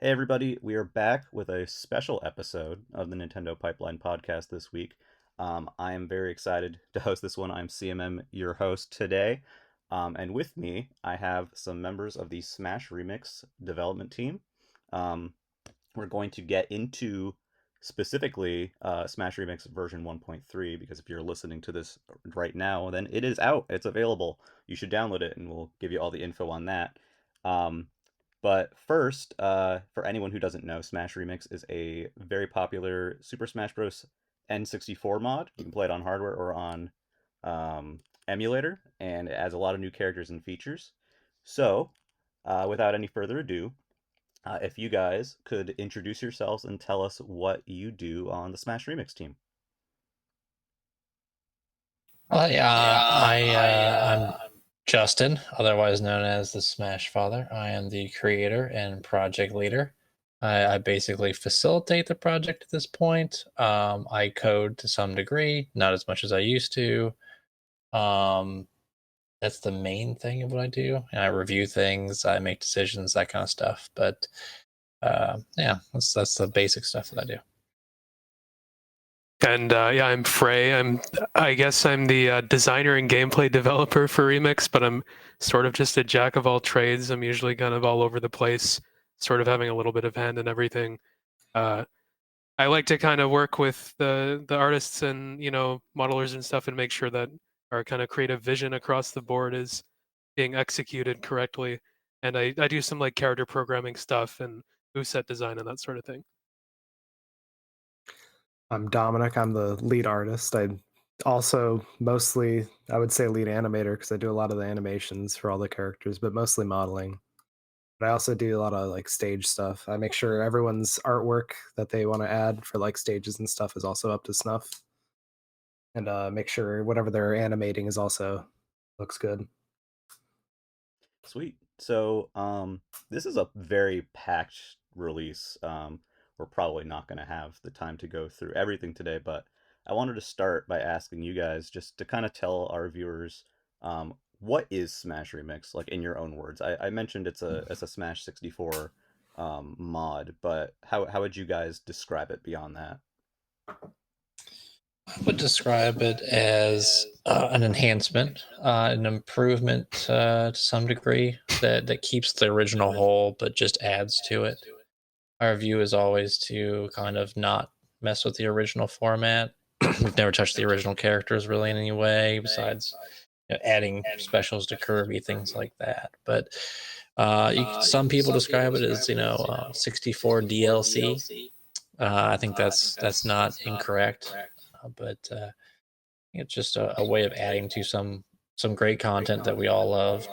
Hey everybody, we are back with a special episode of the Nintendo Pipeline podcast this week. I am very excited to host this one. I'm CMM, your host today. And with me, I have some members of the Smash Remix development team. Um, we're going to get into specifically Smash Remix version 1.3 because if you're listening to this right now, then it is out. It's available. You should download it, and we'll give you all the info on that. Um, but first, for anyone who doesn't know, Smash Remix is a very popular Super Smash Bros. N64 mod. You can play it on hardware or on emulator, and it adds a lot of new characters and features. So, without any further ado, if you guys could introduce yourselves and tell us what you do on the Smash Remix team. I'm Justin, otherwise known as the Smash Father. I am the creator and project leader. I basically facilitate the project at this point. I code to some degree, not as much as I used to. Um, that's the main thing of what I do. And I review things, I make decisions, that kind of stuff. But yeah, that's the basic stuff that I do. And I'm Fray. I guess I'm the designer and gameplay developer for Remix, but I'm sort of just a jack of all trades. I'm usually kind of all over the place, sort of having a little bit of hand in everything. Uh, I like to kind of work with the artists and modelers and stuff and make sure that our kind of creative vision across the board is being executed correctly. And I do some like character programming stuff and moveset design and that sort of thing. I'm Dominic. I'm the lead artist. I also mostly, I would say, lead animator because I do a lot of the animations for all the characters, but mostly modeling. But I also do a lot of like stage stuff. I make sure everyone's artwork that they want to add for like stages and stuff is also up to snuff, and make sure whatever they're animating is also looks good. Sweet. So, this is a very packed release. We're probably not going to have the time to go through everything today, but I wanted to start by asking you guys just to kind of tell our viewers, what is Smash Remix, like in your own words. I mentioned it's a Smash 64 mod, but how would you guys describe it beyond that? I would describe it as an enhancement, an improvement to some degree that keeps the original whole, but just adds to it. Our view is always to kind of not mess with the original format. We've never touched the original characters really in any way, besides adding specials to Kirby, things like that. But some people describe it as 64 DLC. I think that's not incorrect, but it's just a way of adding to some great content that we all loved,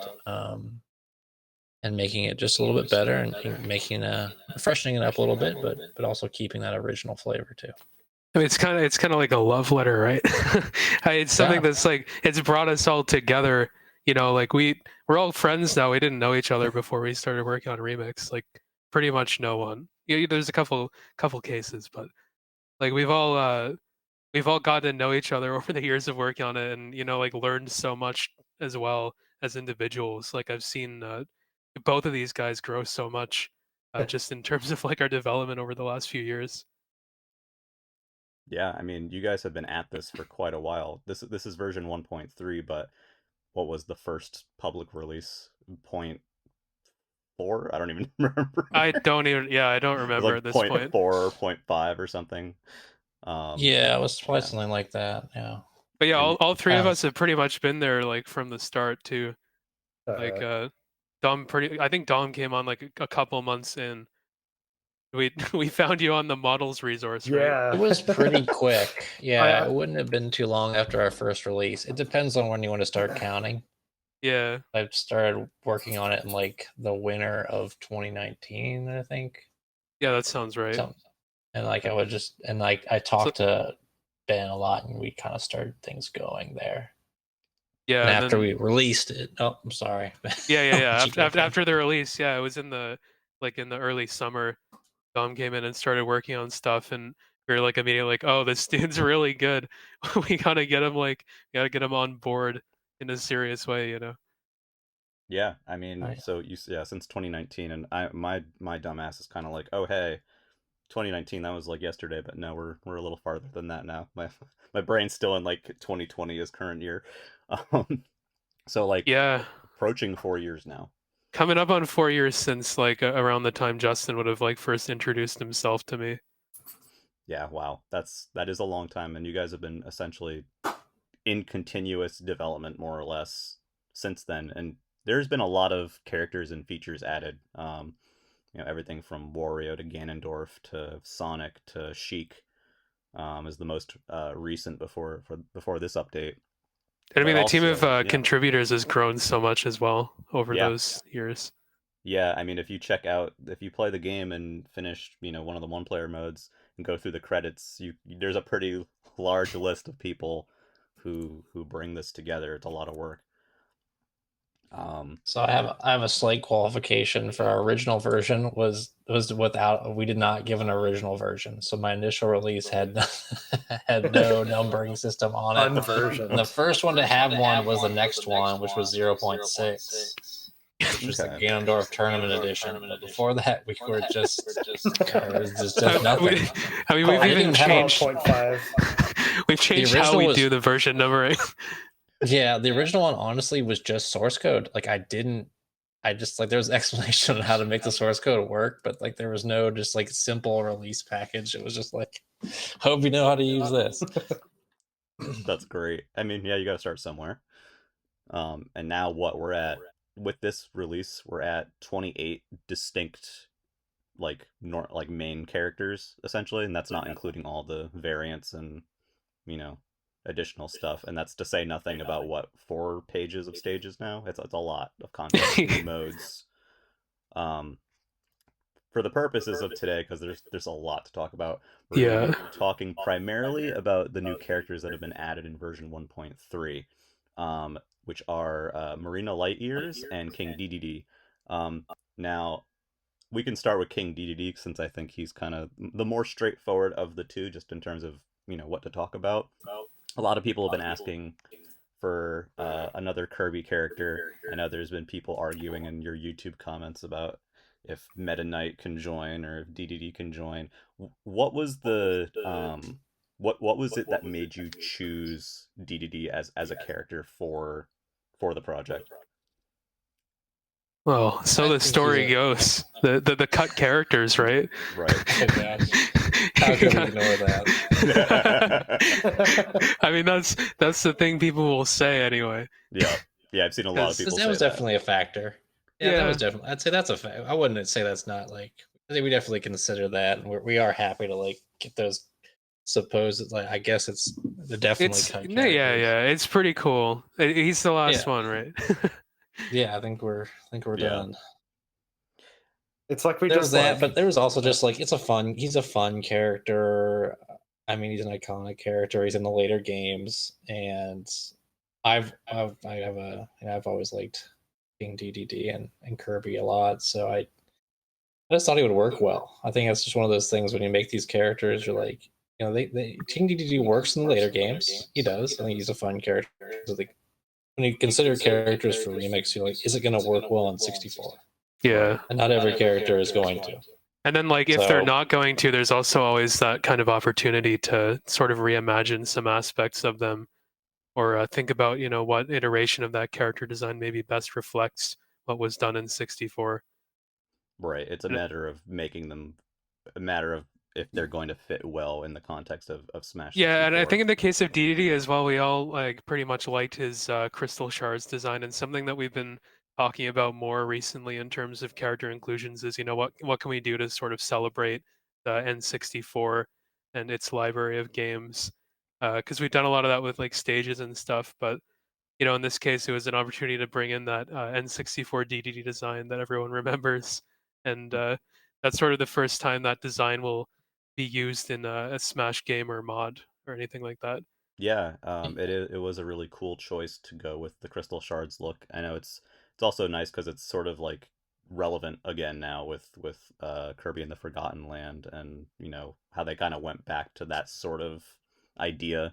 and making it just a little bit better and making freshening it up a little bit, but also keeping that original flavor too. I mean, it's kind of like a love letter, right? It's something that's like it's brought us all together. Like we're all friends now. We didn't know each other before we started working on Remix. Like pretty much no one. There's a couple cases, but like we've all gotten to know each other over the years of working on it, and like learned so much as well as individuals. Like I've seen both of these guys grow so much, just in terms of like our development over the last few years. Yeah, I mean, you guys have been at this for quite a while. This is version 1.3, but what was the first public release? Point four? I don't even remember. I don't remember Like at this point point. four or point five or something. Yeah, it was probably Yeah. something like that. Yeah. But yeah, And all three of Um, us have pretty much been there like from the start too. Like I think Dom came on like a couple months in. We found you on the models resource, right? Yeah, it was pretty quick. Yeah, I it wouldn't have been too long after our first release. It depends on when you want to start counting. yeah. I started working on it in like the winter of 2019, I think. Yeah, that sounds right. So, and like I would just and like I So talked to Ben a lot, and we kind of started things going there. And yeah, and after then we released it, oh, I'm sorry. yeah. Let you After, go after again. after the release, yeah, it was in the early summer. Dom came in and started working on stuff, and we were like immediately like, oh, this dude's really good. We gotta get him on board in a serious way. Yeah, I mean, Right. so yeah, since 2019, and my dumbass is kind of like, oh hey, 2019, that was like yesterday, but no, we're a little farther than that now. My brain's still in like 2020 as current year, um, so like Yeah, approaching 4 years now. coming up on 4 years since like around the time Justin would have like first introduced himself to me. Yeah, wow, that is a long time, and you guys have been essentially in continuous development more or less since then, and there's been a lot of characters and features added. Everything from Wario to Ganondorf to Sonic to Sheik is the most recent before this update. And I But mean, the team of also, yeah, contributors has grown so much as well over yeah, those years. yeah. I mean, if you play the game and finish, one of the one-player modes and go through the credits, there's a pretty large list of people who bring this together. It's a lot of work. So I have a slight qualification for our original version was without we did not give an original version. So my initial release had had no numbering system on it. Unversion. And the first one to have one was the next one, which was 0.6, which was the Okay. Ganondorf Tournament Edition. But before that, we were just it was just Uh, nothing. we- I mean, we've I even didn't have a changed. 12.5. We've changed how original we was- do the version numbering. Yeah, the original one honestly was just source code. Like I just like there was an explanation on how to make the source code work, but like there was no just like simple release package. It was just like, hope you know how to use this. That's great. I mean, yeah, you got to start somewhere. And now what we're at with this release, we're at 28 distinct like main characters essentially, and that's not including all the variants and you know additional stuff. And that's to say nothing about what 4 pages of stages now. It's a lot of content, new modes. Um, for the purposes of today, because there's a lot to talk about, we're going to Yeah. be talking primarily about the new characters that have been added in version 1.3, which are Marina Light Years and King DDD. Now, we can start with King DDD since I think he's kind of the more straightforward of the two, just in terms of what to talk about. A lot of people have been asking for another Kirby character. I know there's been people arguing in your YouTube comments about if Meta Knight can join or if DDD can join. What was the what was it that made you choose DDD as a character for the project? Well, so I the think story he's a- goes. The cut characters, right? Right. Oh gosh, how could we ignore that? I mean, that's the thing people will say anyway. Yeah. Yeah, I've seen a lot of 'Cause people That say was that. definitely a factor. Yeah, that Yeah. was definitely. I'd say that's a fact. I wouldn't say that's not like. I think we definitely consider that, and we are happy to like get those supposed. Like, I guess it's the definitely It's cut no, yeah, characters. yeah. It's pretty cool. He's the last Yeah. one, right? Yeah, I think we're Yeah. done. It's like we There was just that, like but there was also just like he's a fun character. I mean, he's an iconic character. He's in the later games, and I've always liked King DDD and Kirby a lot. So I just thought he would work well. I think that's just one of those things when you make these characters, you're like, they King DDD works in the later games. He does. I think he's a fun character. So when you consider characters for remakes, you're like, is it going to work well in 64? Yeah. And not every character is going to. And then, like, if they're So- not going to, there's also always that kind of opportunity to sort of reimagine some aspects of them, or think about, what iteration of that character design maybe best reflects what was done in 64. Right. It's a matter of making them a matter of if they're going to fit well in the context of Smash 64. Yeah, and I think in the case of DDD as well, we all like pretty much liked his crystal shards design, and something that we've been talking about more recently in terms of character inclusions is, what can we do to sort of celebrate the N64 and its library of games? Because we've done a lot of that with like stages and stuff, but in this case, it was an opportunity to bring in that N64 DDD design that everyone remembers, and that's sort of the first time that design will be used in a Smash game or mod or anything like that. Yeah, it was a really cool choice to go with the Crystal Shards look. I know it's also nice because it's sort of like relevant again now with Kirby and the Forgotten Land, and how they kind of went back to that sort of idea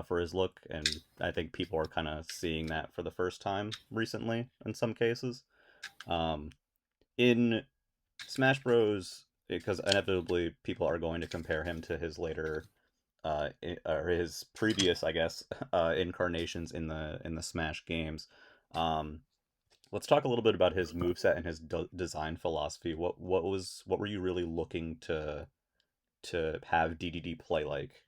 for his look, and I think people are kind of seeing that for the first time recently in some cases. Um, in Smash Bros, because inevitably people are going to compare him to his later or his previous, I guess, incarnations in the Smash games. Um, let's talk a little bit about his moveset and his design philosophy. What were you really looking to have DDD play like?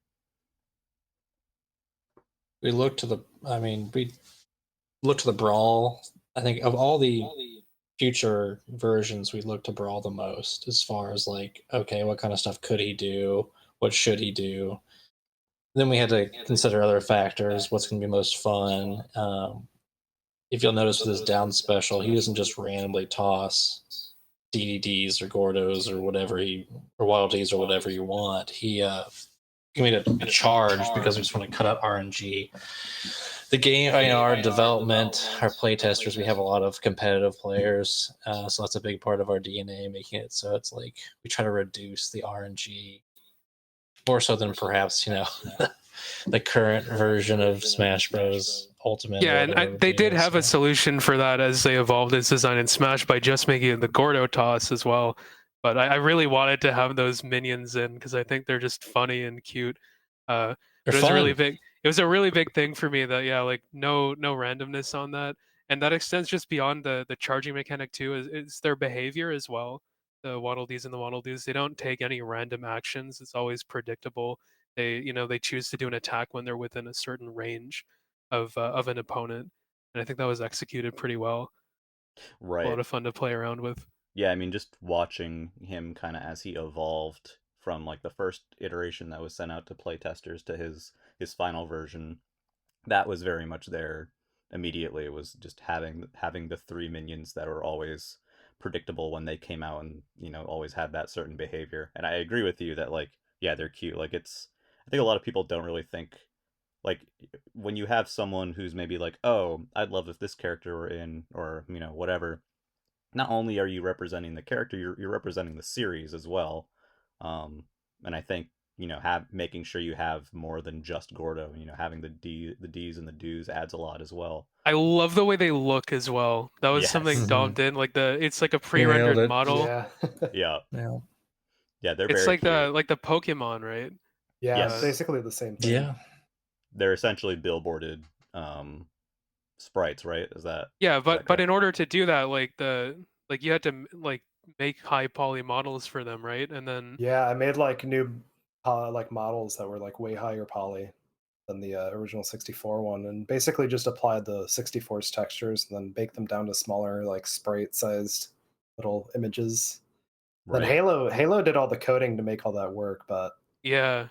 We look to the. I mean, we look to the brawl. I think of all the future versions, we look to brawl the most as far as like, okay, what kind of stuff could he do? What should he do? Then we had to consider other factors. What's going to be most fun? If you'll notice with his down special, he doesn't just randomly toss DDDs or Gordos or whatever or Wild D's or whatever you want. He made a charge because we just want to cut out RNG. The game, our development, our play testers, we have a lot of competitive players, so that's a big part of our DNA, making it so it's like we try to reduce the RNG more so than perhaps the current version of Smash Bros. Ultimate. Yeah, and they did have a solution for that as they evolved its design in Smash by just making it the Gordo toss as well. But I really wanted to have those minions in because I think they're just funny and cute. It was a really big. It was a really big thing for me that like no randomness on that, and that extends just beyond the charging mechanic too. Is their behavior as well. The Waddle Dees and the Waddle Dees, they don't take any random actions. It's always predictable. They choose to do an attack when they're within a certain range of an opponent, and I think that was executed pretty well. A Right. lot of fun to play around with. Yeah, I mean, just watching him kind of as he evolved from like the first iteration that was sent out to playtesters to his final version, that was very much there immediately. It was just having the three minions that were always predictable when they came out, and always had that certain behavior. And I agree with you that, like, yeah, they're cute. Like, I think a lot of people don't really think, like, when you have someone who's maybe like, oh, I'd love if this character were in, or whatever. Not only are you representing the character, you're representing the series as well. And I think have making sure you have more than just Gordo. Having the D's and the do's adds a lot as well. I love the way they look as well. That was something Dom did. Like it's like a pre-rendered model. Yeah. Yeah. Yeah, they're it's very like cute. the Pokemon, right? Yeah, Yes. basically the same thing. Yeah. They're essentially billboarded sprites, right? Is that but in order to do that, you had to like make high poly models for them, right? And then I made like new like models that were like way higher poly than the original 64 one, and basically just applied the 64's textures and then baked them down to smaller like sprite sized little images. right? Then Halo did all the coding to make all that work, but yeah,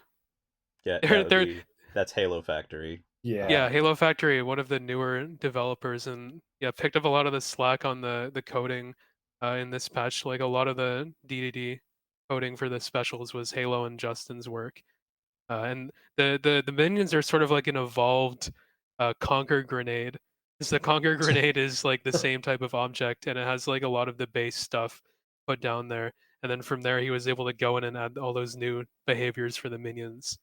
That's Halo Factory. Yeah, Halo Factory, one of the newer developers, and picked up a lot of the slack on the coding in this patch. Like a lot of the DDD coding for the specials was Halo and Justin's work. And the minions are sort of like an evolved Conquer grenade. Because the Conquer grenade is like the same type of object, and it has like a lot of the base stuff put down there. And then from there, he was able to go in and add all those new behaviors for the minions.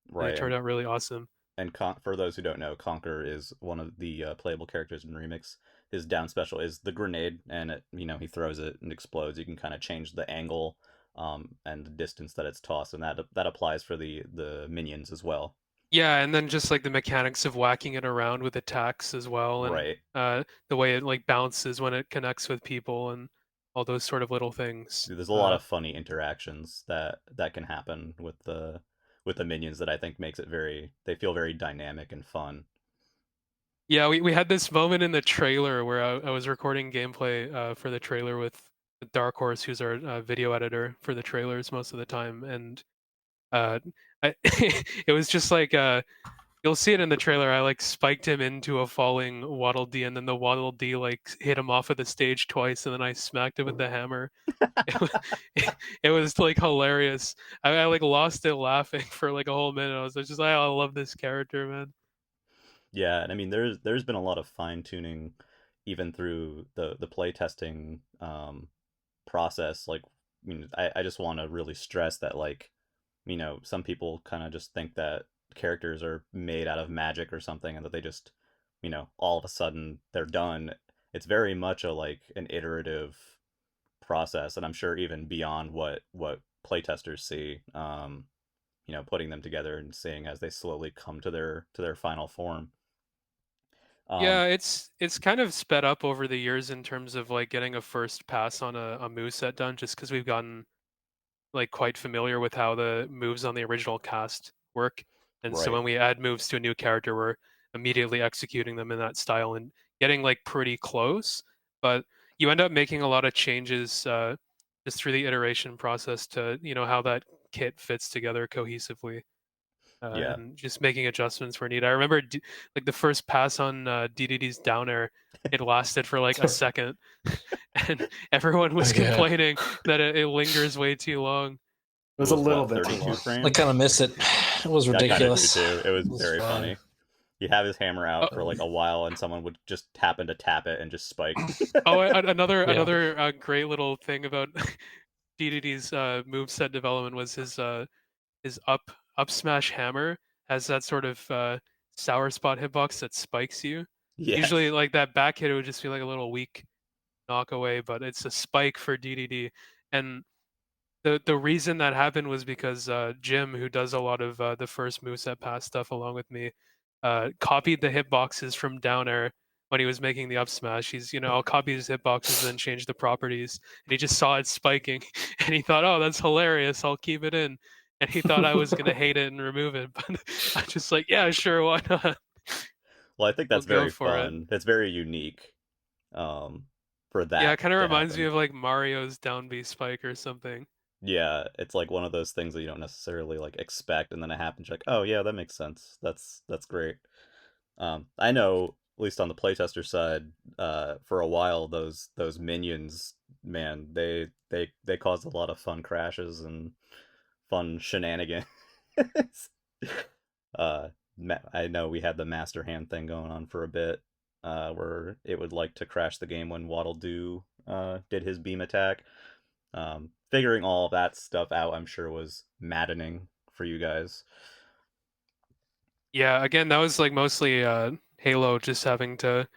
Right. They turned out really awesome. And for those who don't know, Conquer is one of the playable characters in Remix. His down special is the grenade, and he throws it and explodes. You can kind of change the angle and the distance that it's tossed, and that applies for the minions as well. Yeah, and then just like the mechanics of whacking it around with attacks as well, and right. The way it like bounces when it connects with people, and all those sort of little things. There's a lot of funny interactions that can happen with the minions that I think makes it they feel very dynamic and fun. Yeah, we had this moment in the trailer where I was recording gameplay for the trailer with Dark Horse, who's our video editor for the trailers most of the time, and it was just like you'll see it in the trailer. I like spiked him into a falling Waddle Dee, and then the Waddle Dee like hit him off of the stage twice, and then I smacked it with the hammer. It was like hilarious. I like lost it laughing for like a whole minute. I was just like, I love this character, man. Yeah, and I mean, there's been a lot of fine tuning, even through the play testing process. Like, I just want to really stress that, like, some people kind of just think that characters are made out of magic or something, and that they just, all of a sudden they're done. It's very much a like an iterative process, and I'm sure even beyond what playtesters see, putting them together and seeing as they slowly come to their final form. Yeah, it's kind of sped up over the years in terms of like getting a first pass on a moveset done, just because we've gotten like quite familiar with how the moves on the original cast work. And so Right. when we add moves to a new character, we're immediately executing them in that style and getting like pretty close. But you end up making a lot of changes just through the iteration process to how that kit fits together cohesively. Yeah. And just making adjustments where needed. I remember like the first pass on DDD's down air, it lasted for like a second, and everyone was Yeah. complaining that it lingers way too long. It was a little bit too 32 long. frames. I kind of miss it. It was I kind of do ridiculous. too. It was very fun. funny. You have his hammer out Oh. for like a while, and someone would just happen to tap it and just spike. Oh, another Yeah. another great little thing about DDD's moveset development was his up smash hammer has that sort of sour spot hitbox that spikes you. Yes. Usually, like that back hit, it would just be like a little weak knock away, but it's a spike for DDD. And the reason that happened was because Jim, who does a lot of the first moveset pass stuff along with me, copied the hitboxes from down air when he was making the up smash. I'll copy his hitboxes, then change the properties, and he just saw it spiking, and he thought, "Oh, that's hilarious! I'll keep it in." And he thought I was gonna hate it and remove it, but I'm just like, "Yeah, sure, why not?" Well, I think that's We'll go very for it. fun. That's very unique. For that. Yeah, it kind of to reminds me happen. of like Mario's down B spike or something. Yeah, it's like one of those things that you don't necessarily like expect, and then it happens. You're like, oh yeah, that makes sense. That's great. I know, at least on the playtester side, for a while those minions, man, they caused a lot of fun crashes and fun shenanigans. uh, I know we had the master hand thing going on for a bit, where it would like to crash the game when Waddle Doo did his beam attack. Figuring all that stuff out, I'm sure, was maddening for you guys. Yeah, again, that was like mostly Halo just having to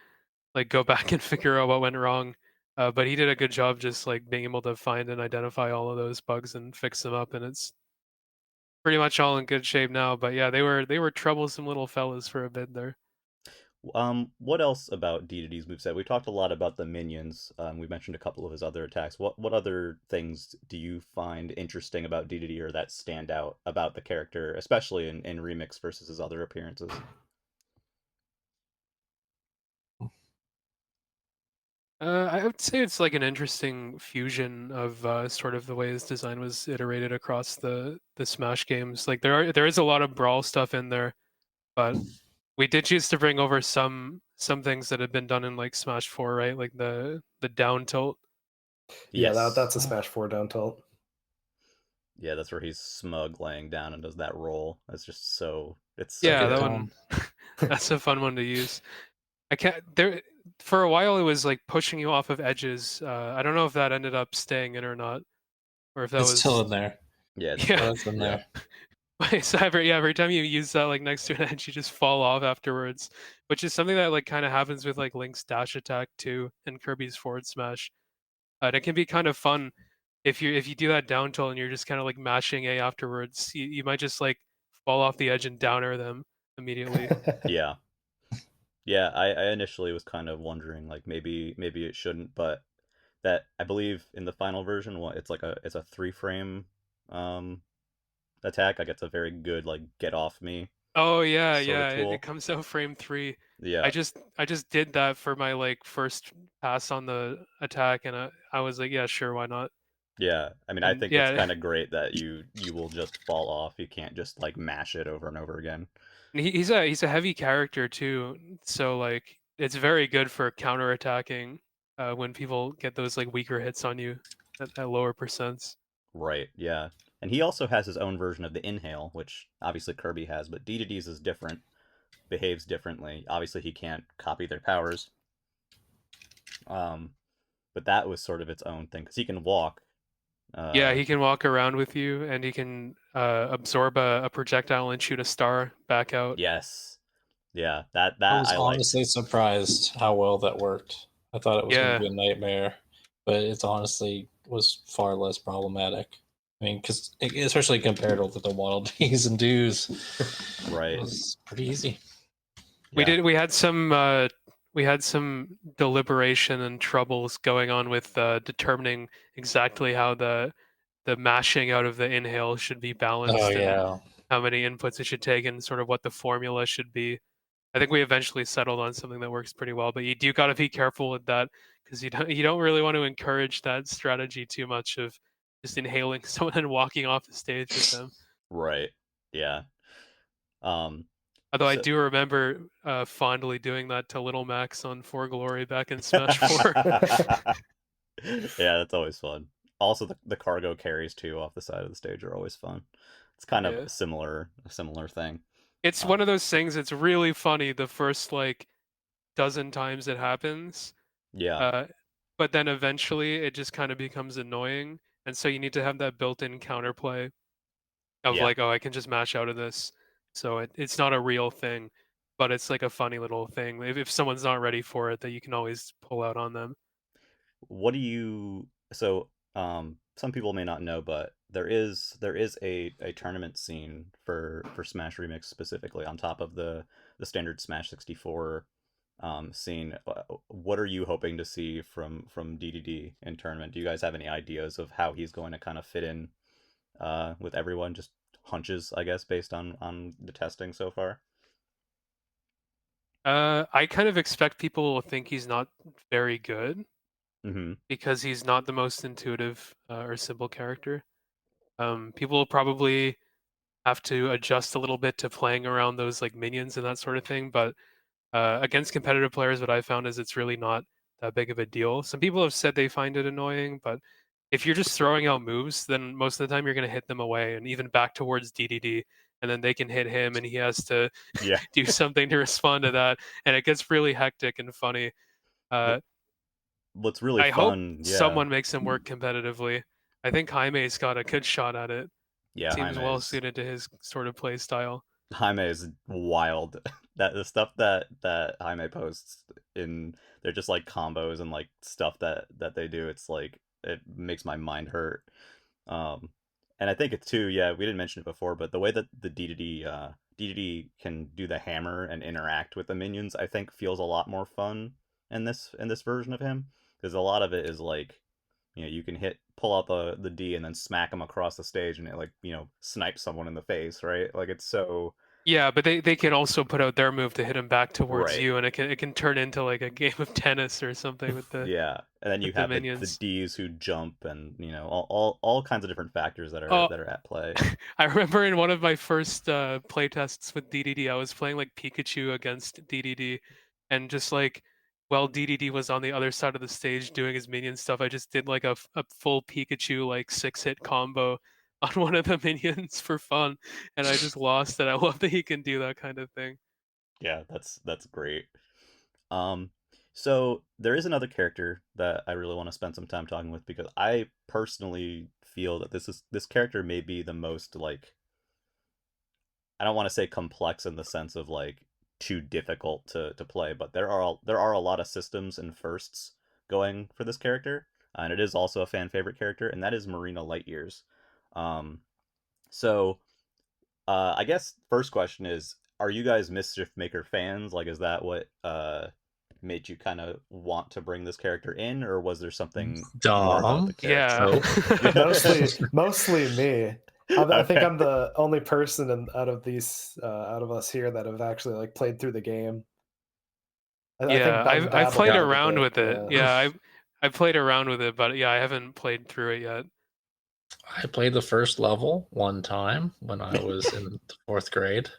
like go back and figure out what went wrong. But he did a good job just like being able to find and identify all of those bugs and fix them up, and it's pretty much all in good shape now. But yeah, they were troublesome little fellas for a bit there. What else about DDD's moveset? We talked a lot about the minions. We mentioned a couple of his other attacks. What other things do you find interesting about DDD or that stand out about the character, especially in Remix versus his other appearances? I would say it's like an interesting fusion of sort of the way his design was iterated across the Smash games. Like there is a lot of brawl stuff in there, but we did choose to bring over some things that had been done in like Smash 4, right? Like the down tilt. Yeah, Yes. that's a Smash 4 down tilt. Yeah, that's where he's smug laying down and does that roll. It's just so Yeah, good. that one. That's a fun one to use. I can't there for a while it was like pushing you off of edges. I don't know if that ended up staying in or not, or if that It's was still in there. Yeah, it's Yeah. It's in there. So every time you use that like next to an edge, you just fall off afterwards, which is something that like kind of happens with like Link's dash attack too and Kirby's forward smash. And it can be kind of fun if you do that down tilt and you're just kind of like mashing A afterwards. You might just like fall off the edge and down air them immediately. Yeah. Yeah, I initially was kind of wondering like maybe it shouldn't, but that I believe in the final version, it's a 3 frame attack. Like it's a very good like get off me Oh yeah, sort of yeah. It, tool. it comes out frame 3. Yeah, I just did that for my like first pass on the attack, and I was like, yeah, sure, why not? yeah. I mean, I And think it's yeah, kind of great that you will just fall off. You can't just like mash it over and over again. and he's a heavy character too, so like it's very good for counterattacking when people get those like weaker hits on you at lower percents. Right. Yeah. And he also has his own version of the inhale, which obviously Kirby has, but DDD's is different, behaves differently. Obviously, he can't copy their powers. Um, but that was sort of its own thing because he can walk. Yeah, he can walk around with you, and he can absorb a projectile and shoot a star back out. Yes. Yeah, that I that was I liked. honestly surprised how well that worked. I thought it was going to Yeah, be a nightmare, but it's honestly was far less problematic. I mean, because especially compared to the Waddle Dees and Doos, Right. it was pretty easy. Yeah. We had some deliberation and troubles going on with determining exactly how the mashing out of the inhale should be Oh balanced and yeah, how many inputs it should take and sort of what the formula should be. I think we eventually settled on something that works pretty well, but you do got to be careful with that because you don't really want to encourage that strategy too much of just inhaling someone and walking off the stage with them. Right. Yeah. Um Although I so do remember fondly doing that to Little Max on For Glory back in Smash 4. Yeah, that's always fun. Also the cargo carries too off the side of the stage are always fun. It's kind of Yeah. a similar thing. It's Uh, one of those things, it's really funny the first like dozen times it happens. yeah. Uh, but then eventually it just kind of becomes annoying. And so you need to have that built-in counterplay of Yeah. like, oh, I can just mash out of this. So it's not a real thing, but it's like a funny little thing. If someone's not ready for it, that you can always pull out on them. What do you so some people may not know, but there is a tournament scene for Smash Remix specifically on top of the standard Smash 64 scene. What are you hoping to see from DDD in tournament? Do you guys have any ideas of how he's going to kind of fit in with everyone? Just hunches, I guess, based on the testing so far. I kind of expect people will think he's not very good Mm-hmm. because he's not the most intuitive or simple character. People will probably have to adjust a little bit to playing around those like minions and that sort of thing. But against competitive players, what I found is it's really not that big of a deal. Some people have said they find it annoying, but if you're just throwing out moves, then most of the time you're going to hit them away and even back towards DDD, and then they can hit him, and he has to Yeah. do something to respond to that, and it gets really hectic and funny. What Uh, what's really I hope fun, yeah. someone makes him work competitively. I think Jaime's got a good shot at it. Yeah, Seems well Jaime's suited to his sort of play style. Jaime is wild. That the stuff that Jaime posts in they're just like combos and like stuff that they do. It's like it makes my mind hurt. Um, and I think it's too. Yeah, we didn't mention it before, but the way that the DDD can do the hammer and interact with the minions, I think feels a lot more fun in this version of him because a lot of it is like you can pull out the D and then smack them across the stage and it like snipe someone in the face, right? Like it's so Yeah, but they can also put out their move to hit him back towards right. you, and it can turn into like a game of tennis or something with the Yeah, and then you with the have the minions. Ds who jump and all kinds of different factors that are Oh, that are at play. I remember in one of my first play tests with DDD, I was playing like Pikachu against DDD, and just like while DDD was on the other side of the stage doing his minion stuff, I just did like a full Pikachu like 6-hit combo on one of the minions for fun, and I just lost it. I love that he can do that kind of thing. Yeah, that's great. Um, so there is another character that I really want to spend some time talking with because I personally feel that this character may be the most like I don't want to say complex in the sense of like too difficult to play, but there are a lot of systems and firsts going for this character, and it is also a fan favorite character, and that is Marina Light Years. Um, so I guess first question is, are you guys Mischief Maker fans? Like, is that what made you kind of want to bring this character in, or was there something more about the Dom. Yeah. character? Mostly me. I think Okay. I'm the only person out of out of us here that have actually like played through the game. I think Yeah, Ben I've dabbled played a little around bit. with it. Yeah. Yeah, I've played around with it, but yeah, I haven't played through it yet. I played the first level one time when I was in the fourth grade,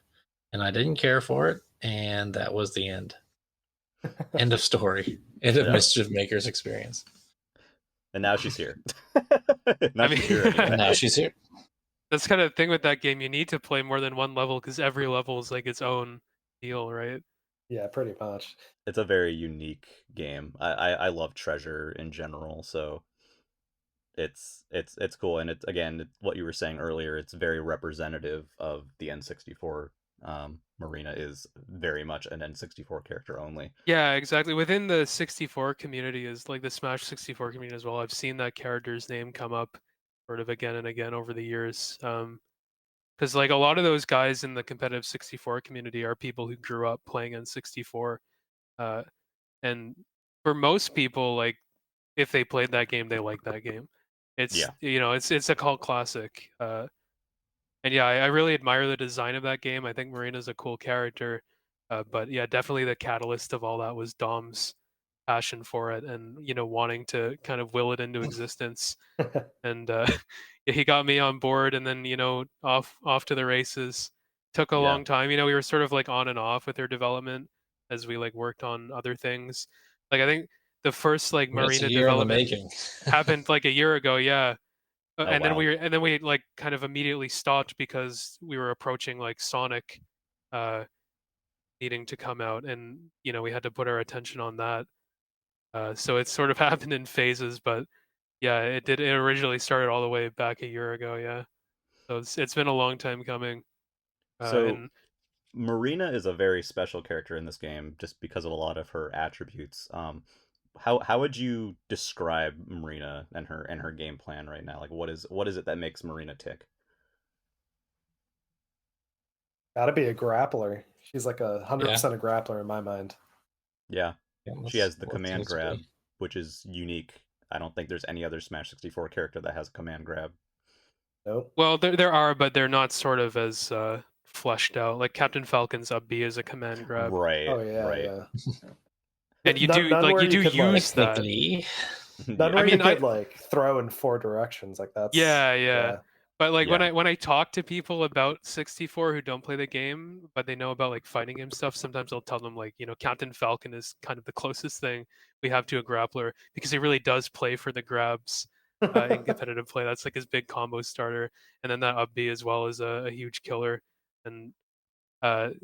and I didn't care for it, and that was the end. End of story. End of Yep. Mischief Maker's experience. And now she's here. Now I mean, she's here anyway. And now she's here. that's kind of the thing with that game. You need to play more than one level because every level is like its own deal, right? Yeah, pretty much. It's a very unique game. I love Treasure in general, so it's cool, and it's again what you were saying earlier. It's very representative of the N64. Marina is very much an N64 character only. Yeah, exactly. Within the 64 community is like the Smash 64 community as well. I've seen that character's name come up sort of again and again over the years. Because like a lot of those guys in the competitive 64 community are people who grew up playing N64. Uh, and for most people, like if they played that game, they like that game. It's Yeah. it's a cult classic. And yeah, I really admire the design of that game. I think Marina's a cool character. But yeah, definitely the catalyst of all that was Dom's passion for it and wanting to kind of will it into existence. And yeah, he got me on board, and then off to the races. Took a Yeah. long time. We were sort of like on and off with their development as we like worked on other things. Like I think the first like It's a Marina year in the development making. happened like a year ago. Yeah. Oh And then wow. we like kind of immediately stopped because we were approaching like Sonic uh needing to come out, and we had to put our attention on that. So it sort of happened in phases, but yeah, it originally started all the way back a year ago, yeah. So it's been a long time coming. So And Marina is a very special character in this game just because of a lot of her attributes. How would you describe Marina and her game plan right now? Like what is it that makes Marina tick? Gotta be a grappler. She's like a Yeah, 100% a grappler in my mind. Yeah. yeah, She that's has the what it command seems to grab, be. which is unique. I don't think there's any other Smash 64 character that has a command grab. Nope. well, there are, but they're not sort of as fleshed out. Like Captain Falcon's up B is a command grab, Right, Oh yeah, right. yeah. and you None, do none like where you you do could like, use that. Technically, none I Yeah. where you mean, I could like throw in 4 directions. Like that's Yeah, yeah. yeah. But like when Yeah. I talk to people about 64 who don't play the game, but they know about like fighting game stuff, sometimes I'll tell them like, Captain Falcon is kind of the closest thing we have to a grappler because he really does play for the grabs in competitive play. That's like his big combo starter, and then that up B as well is a huge killer. And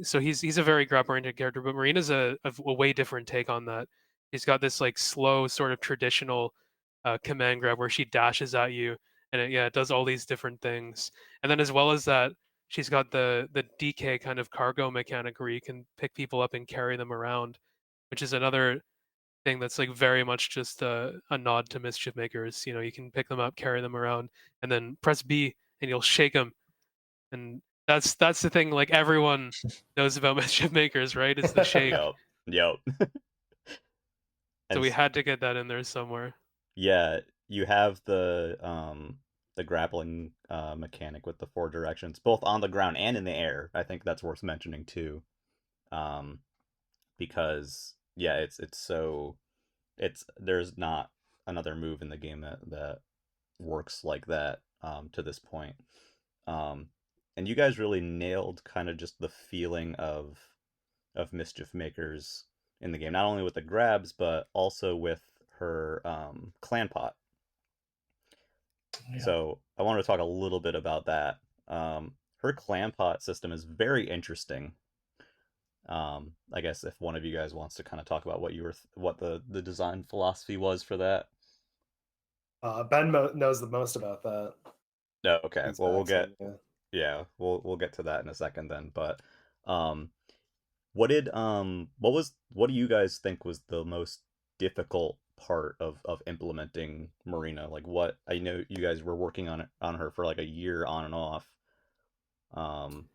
so he's a very grab oriented character, but Marina's a way different take on that. He's got this like slow sort of traditional command grab where she dashes at you, and it does all these different things. And then as well as that, she's got the DK kind of cargo mechanic where you can pick people up and carry them around, which is another thing that's like very much just a nod to Mischief Makers. You can pick them up, carry them around, and then press B and you'll shake them, and that's the thing like everyone knows about Mischief Makers, right? Is the shake. Yep. Yep. So And we had to get that in there somewhere. yeah, you have the grappling mechanic with the four directions, both on the ground and in the air. I think that's worth mentioning too. Um, because yeah, it's there's not another move in the game that works like that to this point. Um, and you guys really nailed kind of just the feeling of Mischief Makers in the game, not only with the grabs but also with her clan pot. yeah. So I wanted to talk a little bit about that. Her clan pot system is very interesting. I guess if one of you guys wants to kind of talk about what the design philosophy was for that. Ben knows the most about that. No, okay. He's Well, we'll get Maxim, yeah. yeah, we'll get to that in a second then. But um, what do you guys think was the most difficult part of implementing Marina? Like what I know you guys were working on her for like a year on and off. Um,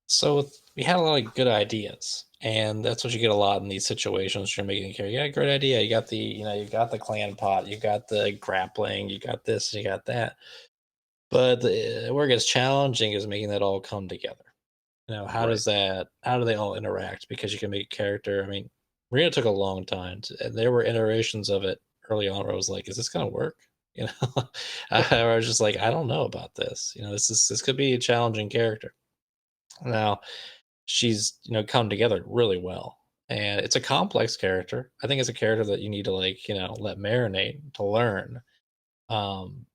so we had a lot of good ideas, and that's what you get a lot in these situations. You're making a character. You got a great idea. You got you got the clan pot. You got the grappling. You got this. You got that. But where it gets challenging is making that all come together. How right. does that? How do they all interact? Because you can make a character. I mean, Marina took a long time. And there were iterations of it early on where I was like, "Is this gonna work?" You know, I was just like, "I don't know about this." This could be a challenging character. Now, she's come together really well, and it's a complex character. I think it's a character that you need to like let marinate to learn,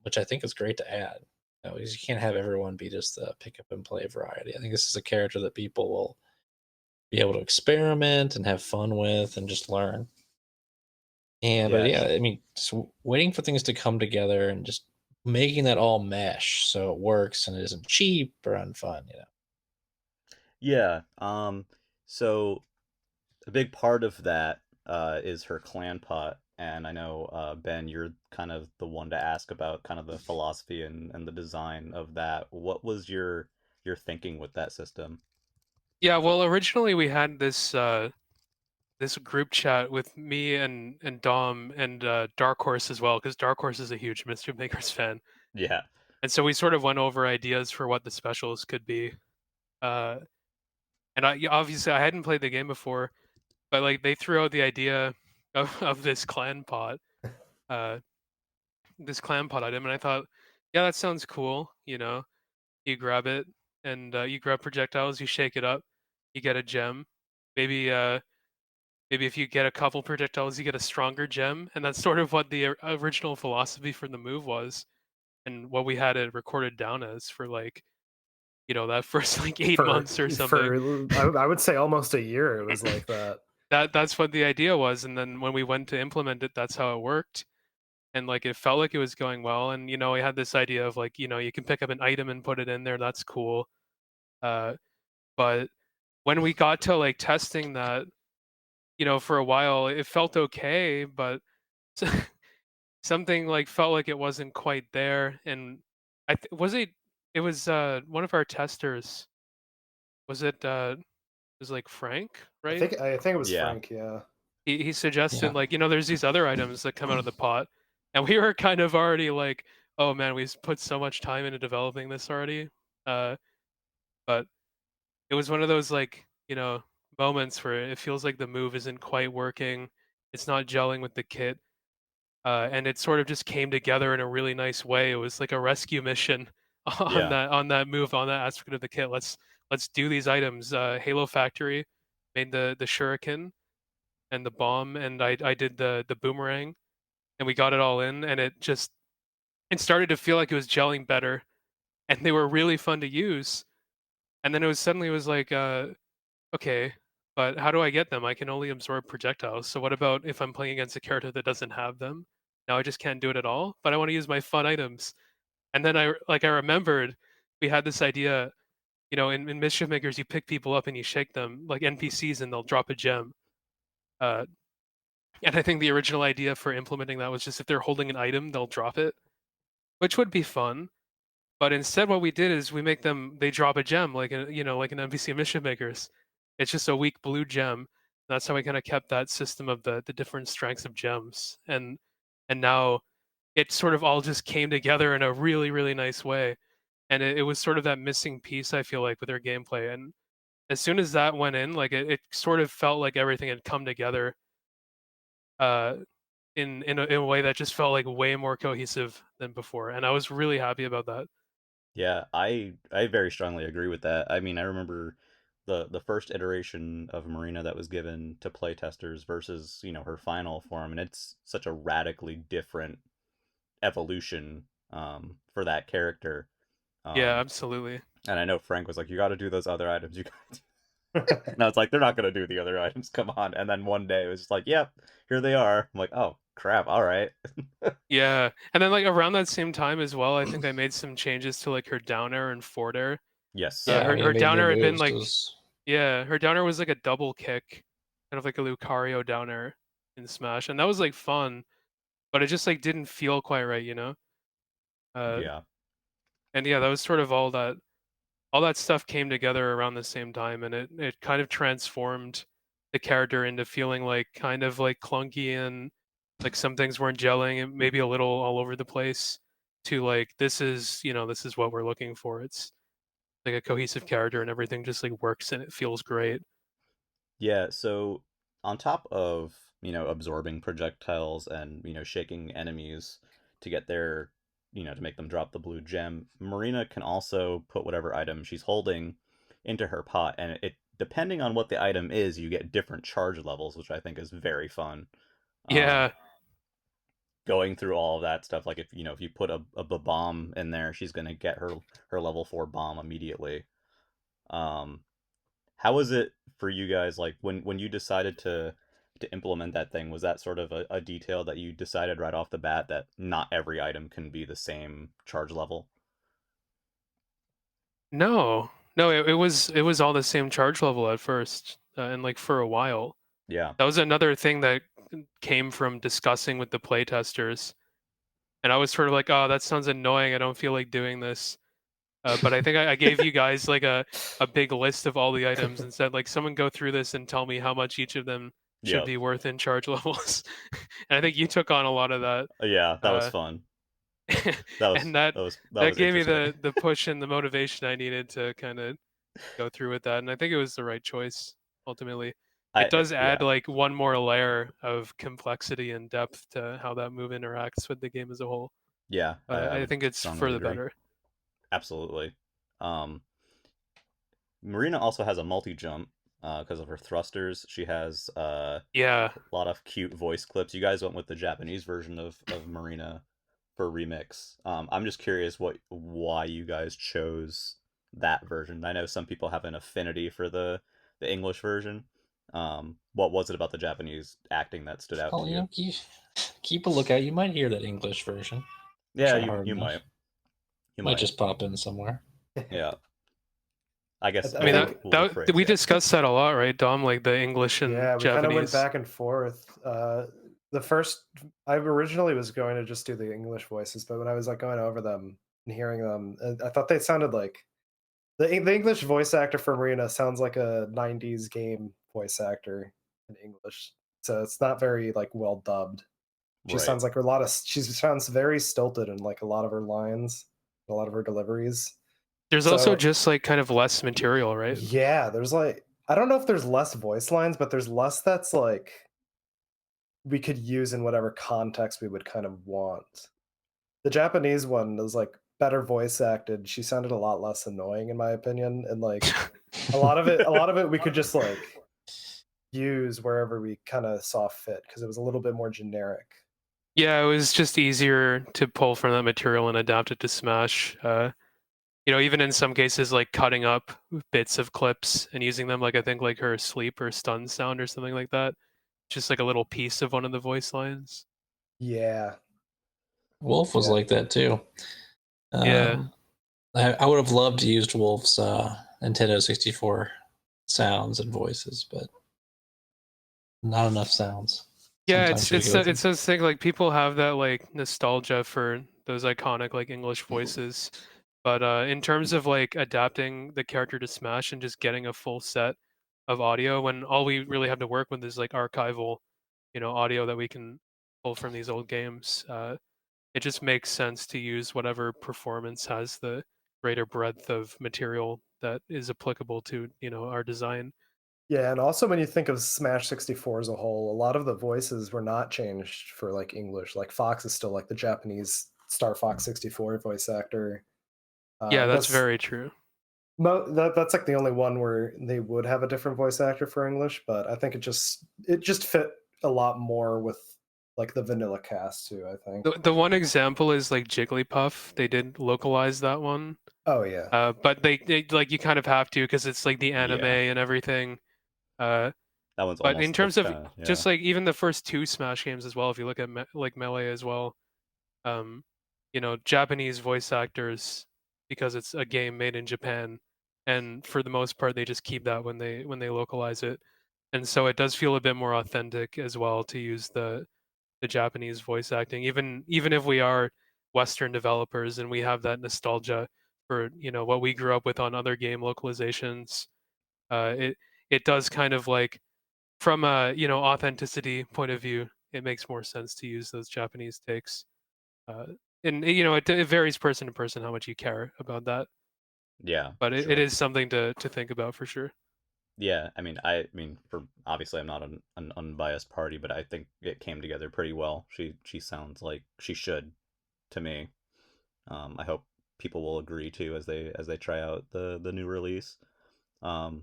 which I think is great to add. Because you can't have everyone be just the pick up and play variety. I think this is a character that people will be able to experiment and have fun with and just learn. But Yeah, yeah, I mean, just waiting for things to come together and just making that all mesh so it works and it isn't cheap or unfun. yeah. So a big part of that is her clan pot, and I know Ben, you're kind of the one to ask about kind of the philosophy and the design of that. What was your thinking with that system? Yeah, well, originally we had this group chat with me and Dom and Dark Horse as well, because Dark Horse is a huge Mischief Makers fan, Yeah, and so we sort of went over ideas for what the specials could be. Uh, and obviously I hadn't played the game before, but like they threw out the idea of uh, this clan pot item, and I thought, yeah, that sounds cool. You grab it and you grab projectiles, you shake it up, you get a gem. Maybe maybe if you get a couple projectiles, you get a stronger gem, and that's sort of what the original philosophy for the move was, and what we had it recorded down as for like that first like 8 months or something. I would say almost a year. It was like that. That's what the idea was, and then when we went to implement it, that's how it worked, and like it felt like it was going well, and we had this idea of like you can pick up an item and put it in there. That's cool. Uh, but when we got to like testing that, for a while, it felt okay, but something like felt like it wasn't quite there. And was it? It was one of our testers. Was it? It was like Frank, right? I think it was yeah, Frank. Yeah. He Yeah. suggested like there's these other items that come out of the pot, and we were kind of already like, oh man, we've put so much time into developing this already. Uh, but it was one of those like moments where it feels like the move isn't quite working. It's not gelling with the kit. And it sort of just came together in a really nice way. It was like a rescue mission on yeah, that move, on that aspect of the kit. Let's do these items. Halo Factory made the shuriken and the bomb, and I did the boomerang, and we got it all in, and it started to feel like it was gelling better, and they were really fun to use. And then it was like okay, but how do I get them? I can only absorb projectiles. So what about if I'm playing against a character that doesn't have them? Now I just can't do it at all, but I want to use my fun items. And then I remembered we had this idea, in Mischief Makers, you pick people up and you shake them like NPCs and they'll drop a gem. Uh, and I think the original idea for implementing that was just if they're holding an item, they'll drop it, which would be fun. But instead, what we did is they drop a gem like like an NPC in Mission Makers. It's just a weak blue gem. That's how we kind of kept that system of the different strengths of gems, and now it sort of all just came together in a really really nice way. And it was sort of that missing piece I feel like with their gameplay. And as soon as that went in, like it sort of felt like everything had come together uh, in a way that just felt like way more cohesive than before. And I was really happy about that. yeah. I very strongly agree with that. I mean, I remember the first iteration of Marina that was given to playtesters versus her final form, and it's such a radically different evolution for that character. Yeah, Um, absolutely. and I know Frank was like, "You got to do those other items. You got." And I was like, "They're not gonna do the other items. Come on!" And then one day it was just like, "Yep, here they are." I'm like, "Oh crap! All right." Yeah, and then like around that same time as well, I think I made some changes to like her down air and forward air. Yes. Yeah, I mean, it Her made down new air had been moves. like her down air was like a double kick, kind of like a Lucario down air in Smash, and that was like fun, but it just like didn't feel quite right. Uh, Yeah. and yeah, that was sort of all that stuff came together around the same time, and it kind of transformed the character into feeling like kind of like clunky, and like some things weren't gelling and maybe a little all over the place, to like this is what we're looking for. It's like a cohesive character and everything just like works and it feels great. Yeah, so on top of, absorbing projectiles and, shaking enemies to get their, to make them drop the blue gem, Marina can also put whatever item she's holding into her pot, and depending on what the item is, you get different charge levels, which I think is very fun. Um, Yeah, Going through all of that stuff, like if you put a bomb in there, she's gonna get her level 4 bomb immediately. Um, how was it for you guys, like when you decided to to implement that thing, was that sort of a detail that you decided right off the bat that not every item can be the same charge level? No, no, it was all the same charge level at first, and like for a while. Yeah. That was another thing that came from discussing with the playtesters, and I was sort of like, oh, that sounds annoying. I don't feel like doing this. But I think I gave you guys like a big list of all the items and said like, someone go through this and tell me how much each of them should Yep. be worth in charge levels. And I think you took on a lot of that. Yeah, that was Uh, fun. That was and that that was that that was gave me interesting. the push and the motivation I needed to kind of go through with that, and I think it was the right choice ultimately. It does add Yeah. like one more layer of complexity and depth to how that move interacts with the game as a whole. Yeah, I I would think it's strongly for the agree. better. Absolutely. Um, Marina also has a multi jump because of her thrusters. She has Yeah. a lot of cute voice clips. You guys went with the Japanese version of Marina for remix. I'm just curious why you guys chose that version. I know some people have an affinity for the English version. What was it about the Japanese acting that stood out Oh, to you you? know, keep a lookout. You might hear that English version. Yeah, Try you hard you enough. might. You Might might. just pop in somewhere. Yeah. I guess I I mean think we'll rephrase. we Yeah. discussed that a lot, right, Dom? Like the English and yeah, we kind of went Japanese. back and forth. The first, I originally was going to just do the English voices, but when I was like going over them and hearing them, I thought they sounded like the English voice actor for Marina sounds like a '90s game voice actor in English, so it's not very like well dubbed. She Right. sounds like she sounds very stilted in like a lot of her lines, a lot of her deliveries. There's also So just like kind of less material, right? yeah, there's like I don't know if there's less voice lines, but there's less that's like we could use in whatever context we would kind of want. The Japanese one was like better voice acted. She sounded a lot less annoying in my opinion, and like a lot of it we could just like use wherever we kind of saw fit because it was a little bit more generic. Yeah, it was just easier to pull from that material and adapt it to Smash. Even in some cases, like cutting up bits of clips and using them, like I think like her sleep or stun sound or something like that, just like a little piece of one of the voice lines. Yeah, Wolf was yeah, like that too. Yeah, Um, I would have loved to use Wolf's Nintendo 64 sounds and voices, but not enough sounds. yeah. Sometimes It's we it's go it's through. this thing like people have that like nostalgia for those iconic like English voices, but in terms of like adapting the character to Smash and just getting a full set of audio when all we really have to work with is like archival, audio that we can pull from these old games. It just makes sense to use whatever performance has the greater breadth of material that is applicable to our design. yeah. And also, when you think of Smash 64 as a whole, a lot of the voices were not changed for like English. Like Fox is still like the Japanese Star Fox 64 voice actor. Yeah, I that's guess very true. that's like the only one where they would have a different voice actor for English, but I think it just fit a lot more with like the vanilla cast too, I think. The one example is like Jigglypuff. They did localize that one, Oh yeah. but they like you kind of have to because it's like the anime Yeah. and everything. Uh, That one's but in almost terms that's of kind of yeah. just like even the first two Smash games as well, if you look at like Melee as well, um, Japanese voice actors because it's a game made in Japan, and for the most part they just keep that when they localize it, and so it does feel a bit more authentic as well to use the Japanese voice acting, even if we are Western developers and we have that nostalgia for what we grew up with on other game localizations. It does kind of like from a authenticity point of view, it makes more sense to use those Japanese takes. Uh, and it varies person to person how much you care about that, Yeah, but it sure. is something to think about for sure. Yeah, I mean, for obviously I'm not an unbiased party, but I think it came together pretty well. She sounds like she should to me. I hope people will agree too as they try out the new release. Um,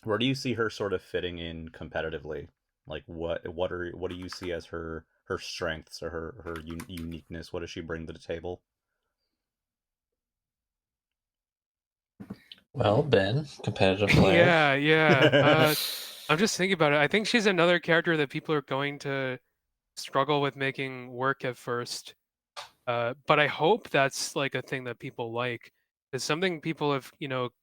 where do you see her sort of fitting in competitively? Like what do you see as her strengths or her uniqueness? What does she bring to the table? Well, Ben, competitive player. Yeah, yeah. I'm just thinking about it. I think she's another character that people are going to struggle with making work at first. But I hope that's like a thing that people like. Because something people have,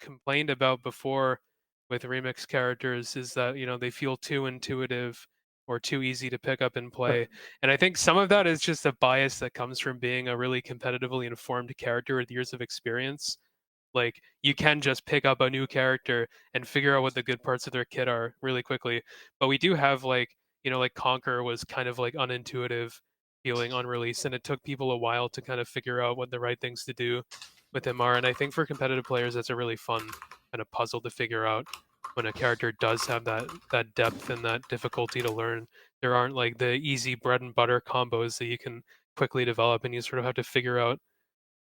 complained about before with remix characters is that, they feel too intuitive or too easy to pick up and play. And I think some of that is just a bias that comes from being a really competitively informed character with years of experience. Like you can just pick up a new character and figure out what the good parts of their kit are really quickly. But we do have like, like Conquer was kind of like unintuitive feeling on release, and it took people a while to kind of figure out what the right things to do with him are. And I think for competitive players, that's a really fun kind of puzzle to figure out when a character does have that depth and that difficulty to learn. There aren't like the easy bread and butter combos that you can quickly develop, and you sort of have to figure out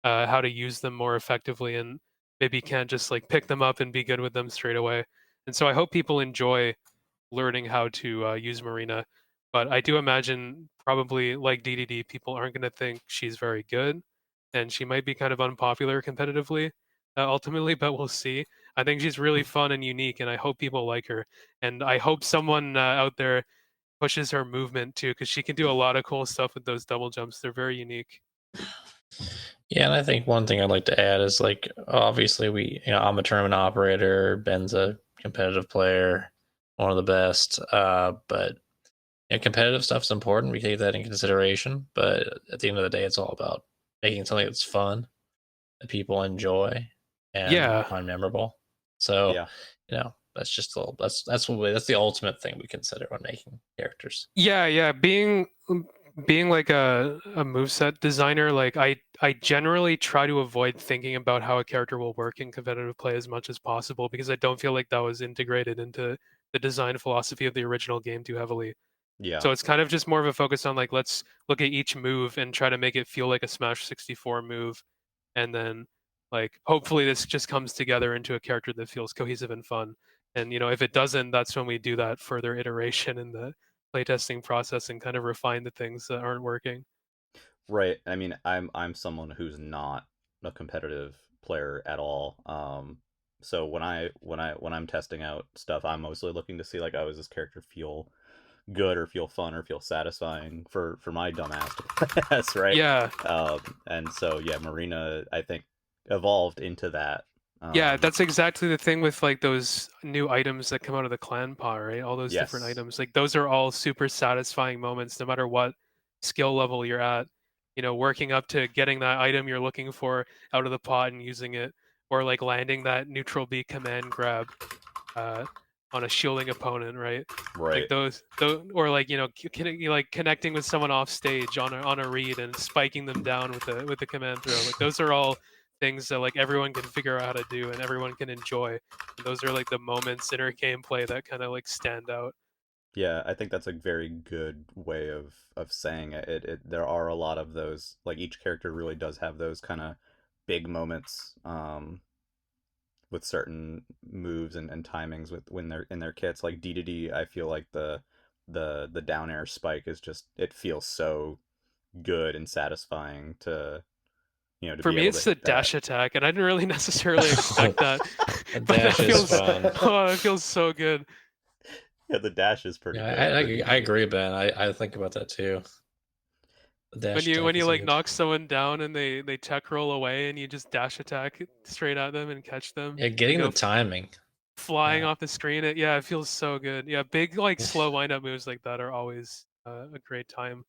how to use them more effectively, and maybe can't just like pick them up and be good with them straight away. And so I hope people enjoy learning how to use Marina. But I do imagine probably like DDD, people aren't going to think she's very good, and she might be kind of unpopular competitively ultimately. But we'll see. I think she's really fun and unique, and I hope people like her. And I hope someone out there pushes her movement too, because she can do a lot of cool stuff with those double jumps. They're very unique. Yeah, and I think one thing I'd like to add is like obviously I'm a tournament operator, Ben's a competitive player, one of the best. But competitive stuff's important. We take that in consideration, but at the end of the day, it's all about making something that's fun that people enjoy and Yeah, find memorable. So Yeah. that's just that's the ultimate thing we consider when making characters. yeah. Being like a moveset designer, like I generally try to avoid thinking about how a character will work in competitive play as much as possible, because I don't feel like that was integrated into the design philosophy of the original game too heavily. Yeah. So it's kind of just more of a focus on like, let's look at each move and try to make it feel like a Smash 64 move, and then like hopefully this just comes together into a character that feels cohesive and fun. And if it doesn't, that's when we do that further iteration in the playtesting process and kind of refine the things that aren't working. Right. I mean, I'm someone who's not a competitive player at all. So when I'm testing out stuff, I'm mostly looking to see like, oh, does this character feel good or feel fun or feel satisfying for my dumbass to play as, right? Yeah, And so yeah, Marina I think evolved into that. yeah, Um, that's exactly the thing with like those new items that come out of the clan pot, right? All those different yes. items, like those are all super satisfying moments, no matter what skill level you're at. Working up to getting that item you're looking for out of the pot and using it, or like landing that neutral B command grab uh, on a shielding opponent, right? Like Right. those, or like like connecting with someone off stage on a read and spiking them down with the command throw. Like those are all things that like everyone can figure out how to do and everyone can enjoy. And those are like the moments in our gameplay that kind of like stand out. Yeah, I think that's a very good way of saying it. There are a lot of those, like each character really does have those kind of big moments with certain moves and timings with when they're in their kits. Like DDD, I feel like the down air spike is just, it feels so good and satisfying to For be me, able to it's the hit that. dash attack, and I didn't really necessarily expect that, A but that dash is feels fun. that feels so good. Yeah, the dash is pretty Yeah, good for I DDD. agree, Ben. I think about that too. The When dash you attack when you is like huge. knock someone down and they tech roll away and you just dash attack straight at them and catch them, Yeah, they getting go the timing. flying Yeah. off the screen. It feels so good. Yeah, big like slow windup moves like that are always a great time.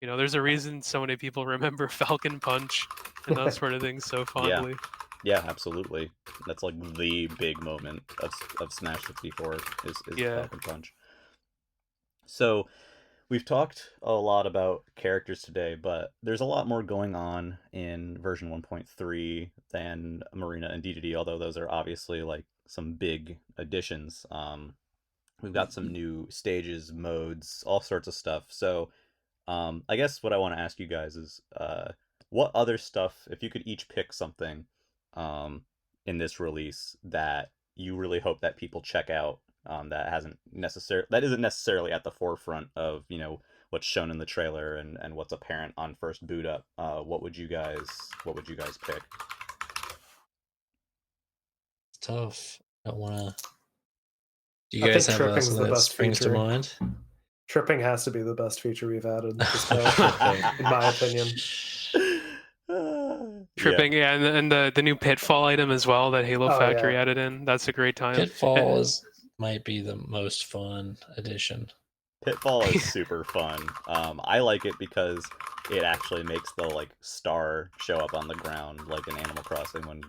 There's a reason so many people remember Falcon Punch and that sort of thing so Yeah, fondly. yeah, absolutely. That's like the big moment of Smash 64 is the Yeah. Falcon Punch. So we've talked a lot about characters today, but there's a lot more going on in version 1.3 than Marina and DDD, although those are obviously like some big additions. We've got some new stages, modes, all sorts of stuff. So I guess what I want to ask you guys is, what other stuff, if you could each pick something um, in this release that you really hope that people check out, that isn't necessarily at the forefront of what's shown in the trailer and what's apparent on first boot up. What would you guys pick? It's tough. I don't want to Do you I guys think have tripping's something the that best springs to feature. mind? Tripping has to be the best feature we've added, this patch, Tripping. in my opinion. Tripping, yeah, and the new pitfall item as well that Halo Oh, Factory yeah. added in. That's a great time. Pitfall might be the most fun addition. Pitfall is super fun. I like it because it actually makes the like star show up on the ground like in Animal Crossing when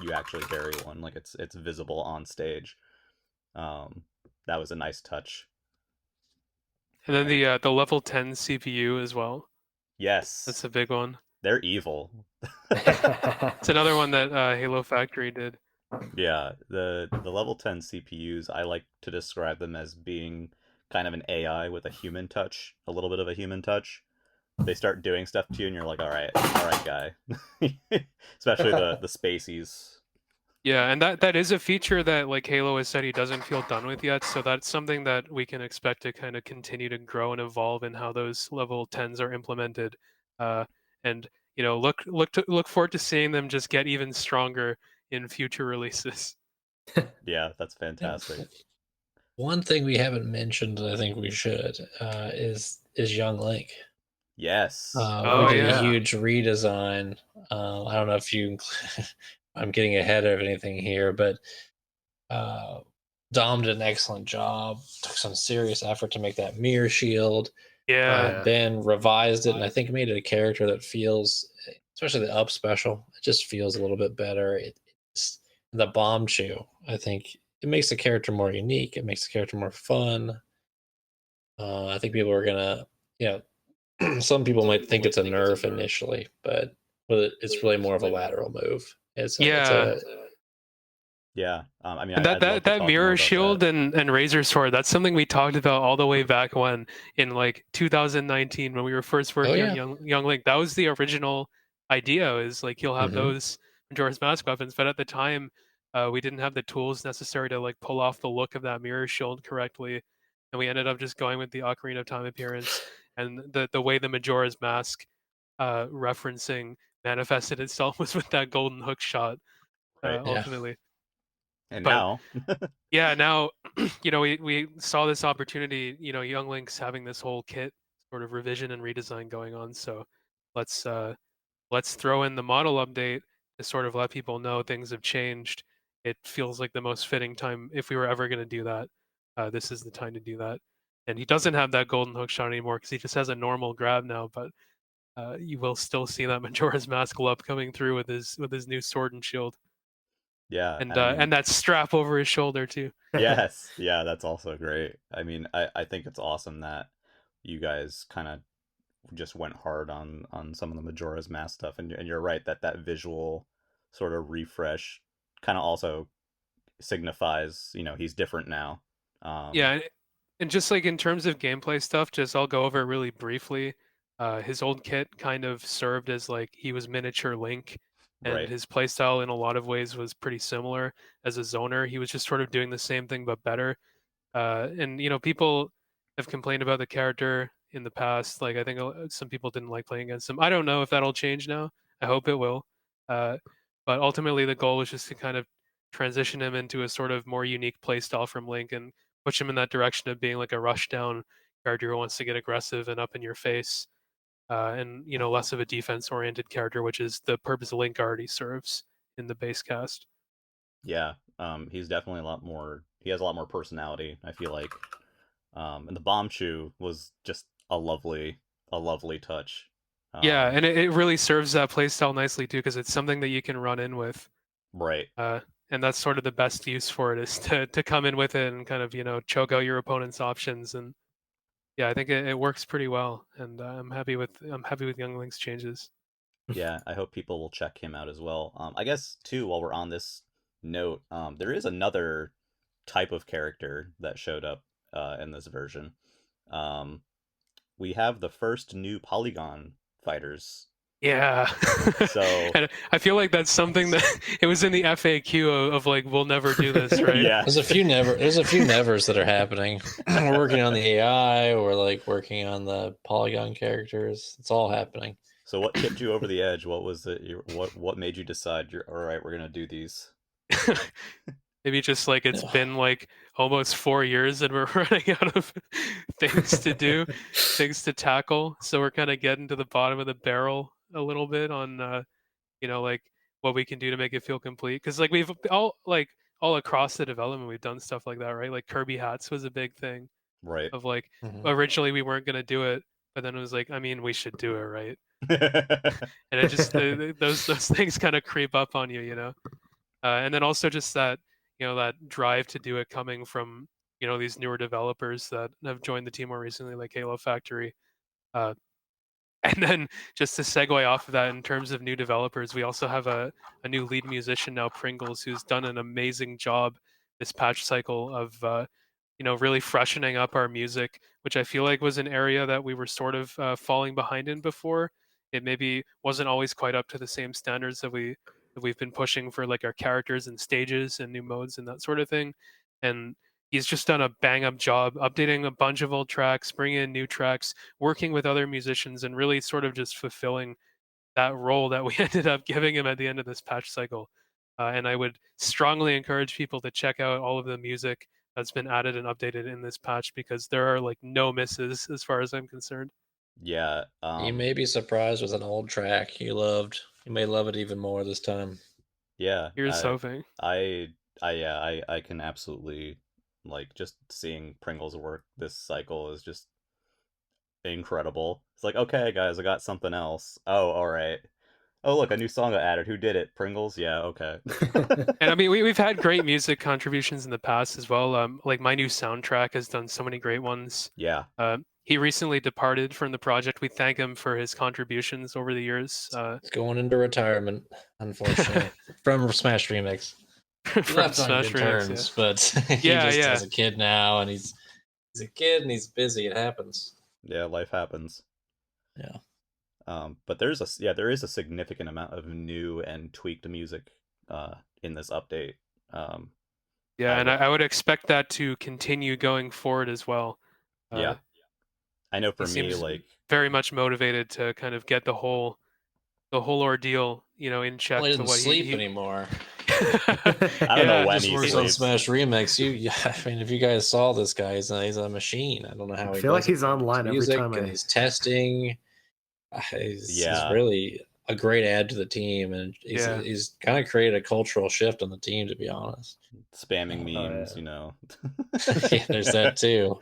you actually bury one. Like it's visible on stage. Um, that was a nice touch. And then the level 10 CPU as well. Yes, That's a big one. they're evil. It's another one that Halo Factory did. Yeah, the level 10 CPUs, I like to describe them as being kind of an AI with a human touch, a little bit of a human touch. They start doing stuff to you, and you're like, all right, guy. Especially the spaceys. Yeah, and that is a feature that like Halo has said he doesn't feel done with yet. So that's something that we can expect to kind of continue to grow and evolve in how those level 10s are implemented. And look forward to seeing them just get even stronger in future releases. Yeah, that's fantastic. One thing we haven't mentioned that I think we should is Young Link. Yes. Oh, We did yeah. a huge redesign. I don't know if you. I'm getting ahead of anything here, but Dom did an excellent job. Took some serious effort to make that mirror shield. Yeah. Ben revised it, and I think made it a character that feels, especially the up special, it just feels a little bit better. It's the bomb chew. I think it makes the character more unique. It makes the character more fun. I think people are gonna, some people might think it's a nerf initially, but it's really more of a lateral move. Yeah. Yeah. I mean, And I'd love to that talk more mirror about shield that. and razor sword, that's something we talked about all the way back when in like 2019 when we were first working on Young Link. That was the original idea, is like he'll have those Majora's Mask weapons, but at the time we didn't have the tools necessary to like pull off the look of that mirror shield correctly, and we ended up just going with the Ocarina of Time appearance and the way the Majora's Mask referencing manifested itself was with that golden hook shot Right. ultimately. And But now, yeah, now we saw this opportunity. Young Link's having this whole kit sort of revision and redesign going on. So let's throw in the model update to sort of let people know things have changed. It feels like the most fitting time if we were ever going to do that. This is the time to do that. And he doesn't have that golden hook shot anymore because he just has a normal grab now. But you will still see that Majora's Mask glove coming through with his new sword and shield. yeah, And I mean, and that strap over his shoulder too. yes, yeah, that's also great. I mean, I think it's awesome that you guys kind of just went hard on some of the Majora's Mask stuff, and you're right that that visual sort of refresh kind of also signifies, he's different now. Yeah, and just like in terms of gameplay stuff, just I'll go over it really briefly. His old kit kind of served as like he was miniature Link, and Right. his playstyle in a lot of ways was pretty similar as a zoner. He was just sort of doing the same thing but better. And people have complained about the character in the past. Like I think some people didn't like playing against him. I don't know if that'll change now. I hope it will. Uh, but ultimately, the goal was just to kind of transition him into a sort of more unique playstyle from Link and push him in that direction of being like a rush down character who wants to get aggressive and up in your face, and less of a defense oriented character, which is the purpose Link already serves in the base cast. Yeah. He's definitely a lot more. He has a lot more personality, I feel like. And the bomb chew was just a lovely touch. Yeah, and it really serves that playstyle nicely too, because it's something that you can run in with. Right. And that's sort of the best use for it, is to come in with it and kind of choke out your opponent's options. And yeah, I think it works pretty well, and I'm happy with Young Link's changes. Yeah, I hope people will check him out as well. I guess too, while we're on this note, there is another type of character that showed up in this version. Um, we have the first new polygon fighters. Yeah. So And I feel like that's something that it was in the FAQ of like, we'll never do this, right? yeah, There's a few nevers that are happening. We're working on the AI, or like working on the polygon characters. It's all happening. So what tipped you over the edge? What was it? What made you decide you're all right? We're gonna do these. Maybe just like it's been like almost 4 years and we're running out of things to do, things to tackle. So we're kind of getting to the bottom of the barrel a little bit on, like what we can do to make it feel complete. Because like we've all across the development, we've done stuff like that, right? Like Kirby hats was a big thing Right. of like Mhm. originally we weren't gonna do it, but then it was like, I mean, we should do it, right? And it just those things kind of creep up on you, and then also just that that drive to do it coming from these newer developers that have joined the team more recently, like Halo Factory. Uh, and then just to segue off of that, in terms of new developers, we also have a new lead musician now, Pringles, who's done an amazing job this patch cycle of really freshening up our music, which I feel like was an area that we were sort of falling behind in before. It maybe wasn't always quite up to the same standards that we've been pushing for like our characters and stages and new modes and that sort of thing. And he's just done a bang up job updating a bunch of old tracks, bringing in new tracks, working with other musicians, and really sort of just fulfilling that role that we ended up giving him at the end of this patch cycle. And I would strongly encourage people to check out all of the music that's been added and updated in this patch, because there are like no misses as far as I'm concerned. Yeah. You may be surprised with an old track you loved. You may love it even more this time. Yeah. Here's hoping. I can absolutely, like, just seeing Pringles work this cycle is just incredible. It's like, okay, guys, I got something else. Oh, all right. Oh, look, a new song got added. Who did it? Pringles? Yeah, okay. And I mean, we've had great music contributions in the past as well. Like my new soundtrack has done so many great ones. Yeah. He recently departed from the project. We thank him for his contributions over the years. It's going into retirement, unfortunately, from Smash Remix. He from left on Smash good Remix, terms, but he yeah, just yeah. has a kid now, and he's a kid and he's busy. It happens. Yeah, life happens. Yeah. But there is a significant amount of new and tweaked music in this update. Yeah, and I would expect that to continue going forward as well. Yeah. I know He for me, seems like, very much motivated to kind of get the whole ordeal, in check Well, he to doesn't what sleep he anymore. I don't know yeah, when Just he works on sleeps. Smash Remix. I mean, if you guys saw this guy, he's a machine. I don't know how I he feel like does it. he's He online makes every music time and I. he's testing. He's Yeah. really a great add to the team, and Yeah. he's kind of created a cultural shift on the team, to be honest. Spamming Oh, memes, yeah. Yeah, there's that too.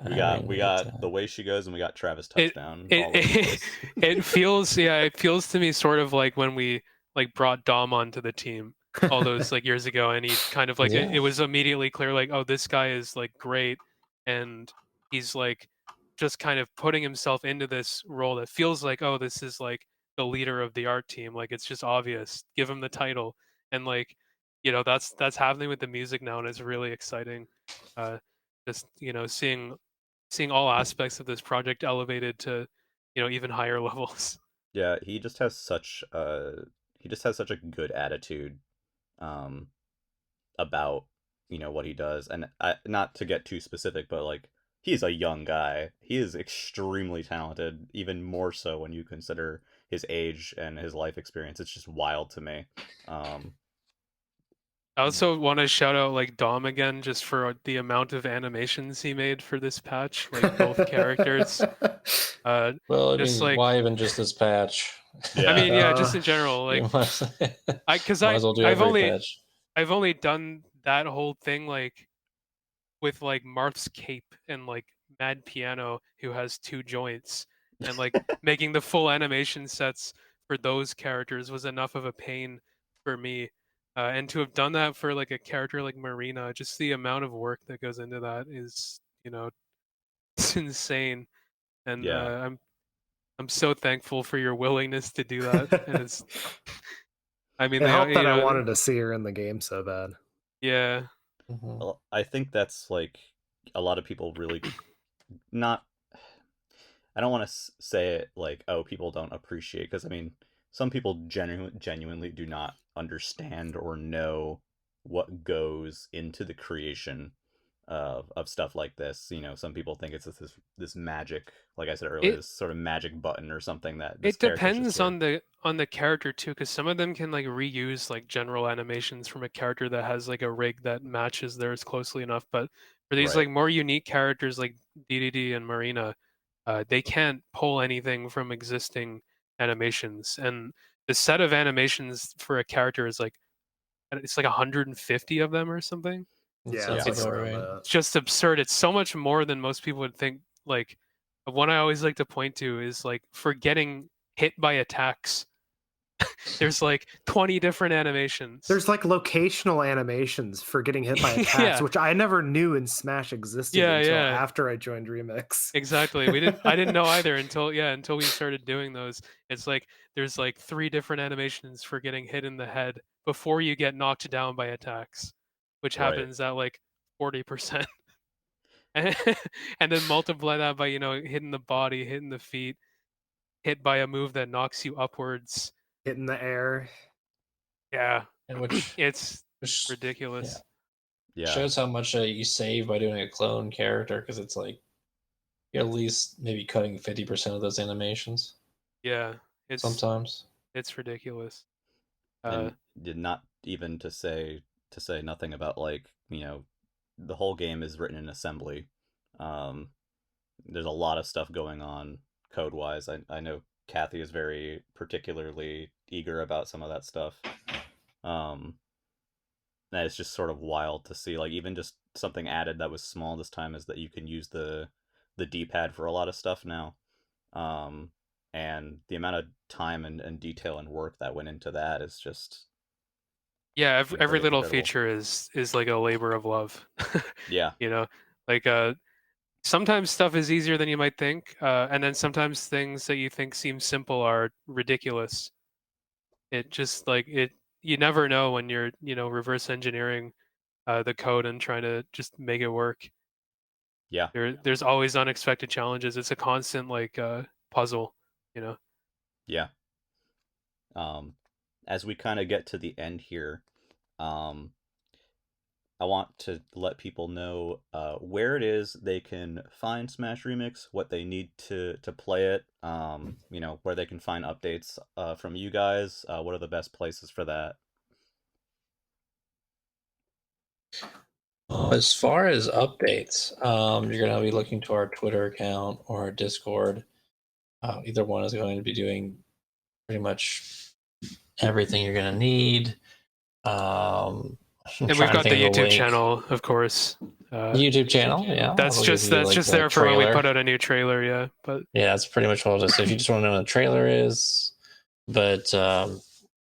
We got the way she goes, and we got Travis It touchdown it all over the place. it feels to me sort of like when we like brought Dom onto the team all those like years ago, and he kind of like Yeah. it was immediately clear like, oh, this guy is like great, and he's like just kind of putting himself into this role that feels like, oh, this is like the leader of the art team, like it's just obvious, give him the title. And like that's happening with the music now, and it's really exciting. Just seeing all aspects of this project elevated to even higher levels. Yeah, he just has such a good attitude um about what he does. And not to get too specific, but like, he's a young guy. He is extremely talented, even more so when you consider his age and his life experience. It's just wild to me. I also want to shout out like Dom again, just for the amount of animations he made for this patch, like both characters. Well, I Just mean, like, why even just this patch? Yeah. I mean, yeah, just in general, like because might as well do I've every patch. I've only done that whole thing like with like Marth's cape and like Mad Piano, who has two joints, and like making the full animation sets for those characters was enough of a pain for me. And to have done that for like a character like Marina, just the amount of work that goes into that is, it's insane. And Yeah. I'm so thankful for your willingness to do that. And it's, I mean, It helped that I wanted to see her in the game so bad. Yeah. Mhm. Well, I think that's like a lot of people really not. I don't want to say it like, oh, people don't appreciate, because I mean, some people genuinely do not understand or know what goes into the creation of stuff like this. You know, some people think it's this magic, like I said earlier, It this sort of magic button or something that this it character's just depends sort of on the character too, because some of them can like reuse like general animations from a character that has like a rig that matches theirs closely enough. But for these right, like more unique characters like DDD and Marina, they can't pull anything from existing animations. And the set of animations for a character is like it's like 150 of them or something. That Yeah, sounds it's like It's about around right. that. just absurd. It's so much more than most people would think. Like one I always like to point to is like for getting hit by attacks. There's like 20 different animations. There's like locational animations for getting hit by attacks, Yeah, which I never knew in Smash existed yeah, until yeah. after I joined Remix. Exactly. I didn't know either until we started doing those. It's like there's like 3 different animations for getting hit in the head before you get knocked down by attacks, which right, happens at like 40%. And then multiply that by, hitting the body, hitting the feet, hit by a move that knocks you upwards. Hit in the air. Yeah, And which it's yeah, ridiculous. yeah, shows how much you save by doing a clone character, because it's like you're at least maybe cutting 50% of those animations Yeah, sometimes. it's ridiculous. Uh, and did not even to say nothing about, like, you know, the whole game is written in assembly. Um, there's a lot of stuff going on code wise. I know Kathy is very particularly eager about some of that stuff. Um, and it's just sort of wild to see, like, even just something added that was small this time is that you can use the D-pad for a lot of stuff now. Um, and the amount of time and detail and work that went into that is just yeah, every little incredible. feature is like a labor of love. Yeah, You know, like sometimes stuff is easier than you might think, and then sometimes things that you think seem simple are ridiculous. It just like it you never know when you're, reverse engineering the code and trying to just make it work. yeah. There's always unexpected challenges. It's a constant like puzzle, you know. Yeah. As we kind of get to the end here, um, I want to let people know where it is they can find Smash Remix, what they need to play it, you know, where they can find updates from you guys. What are the best places for that? As far as updates, you're going to be looking to our Twitter account or our Discord. Either one is going to be doing pretty much everything you're going to need. And we've got the YouTube channel, of course. YouTube channel, yeah. That's just there for when we put out a new trailer, yeah. But yeah, that's pretty much all. Just if you just want to know what a trailer is, but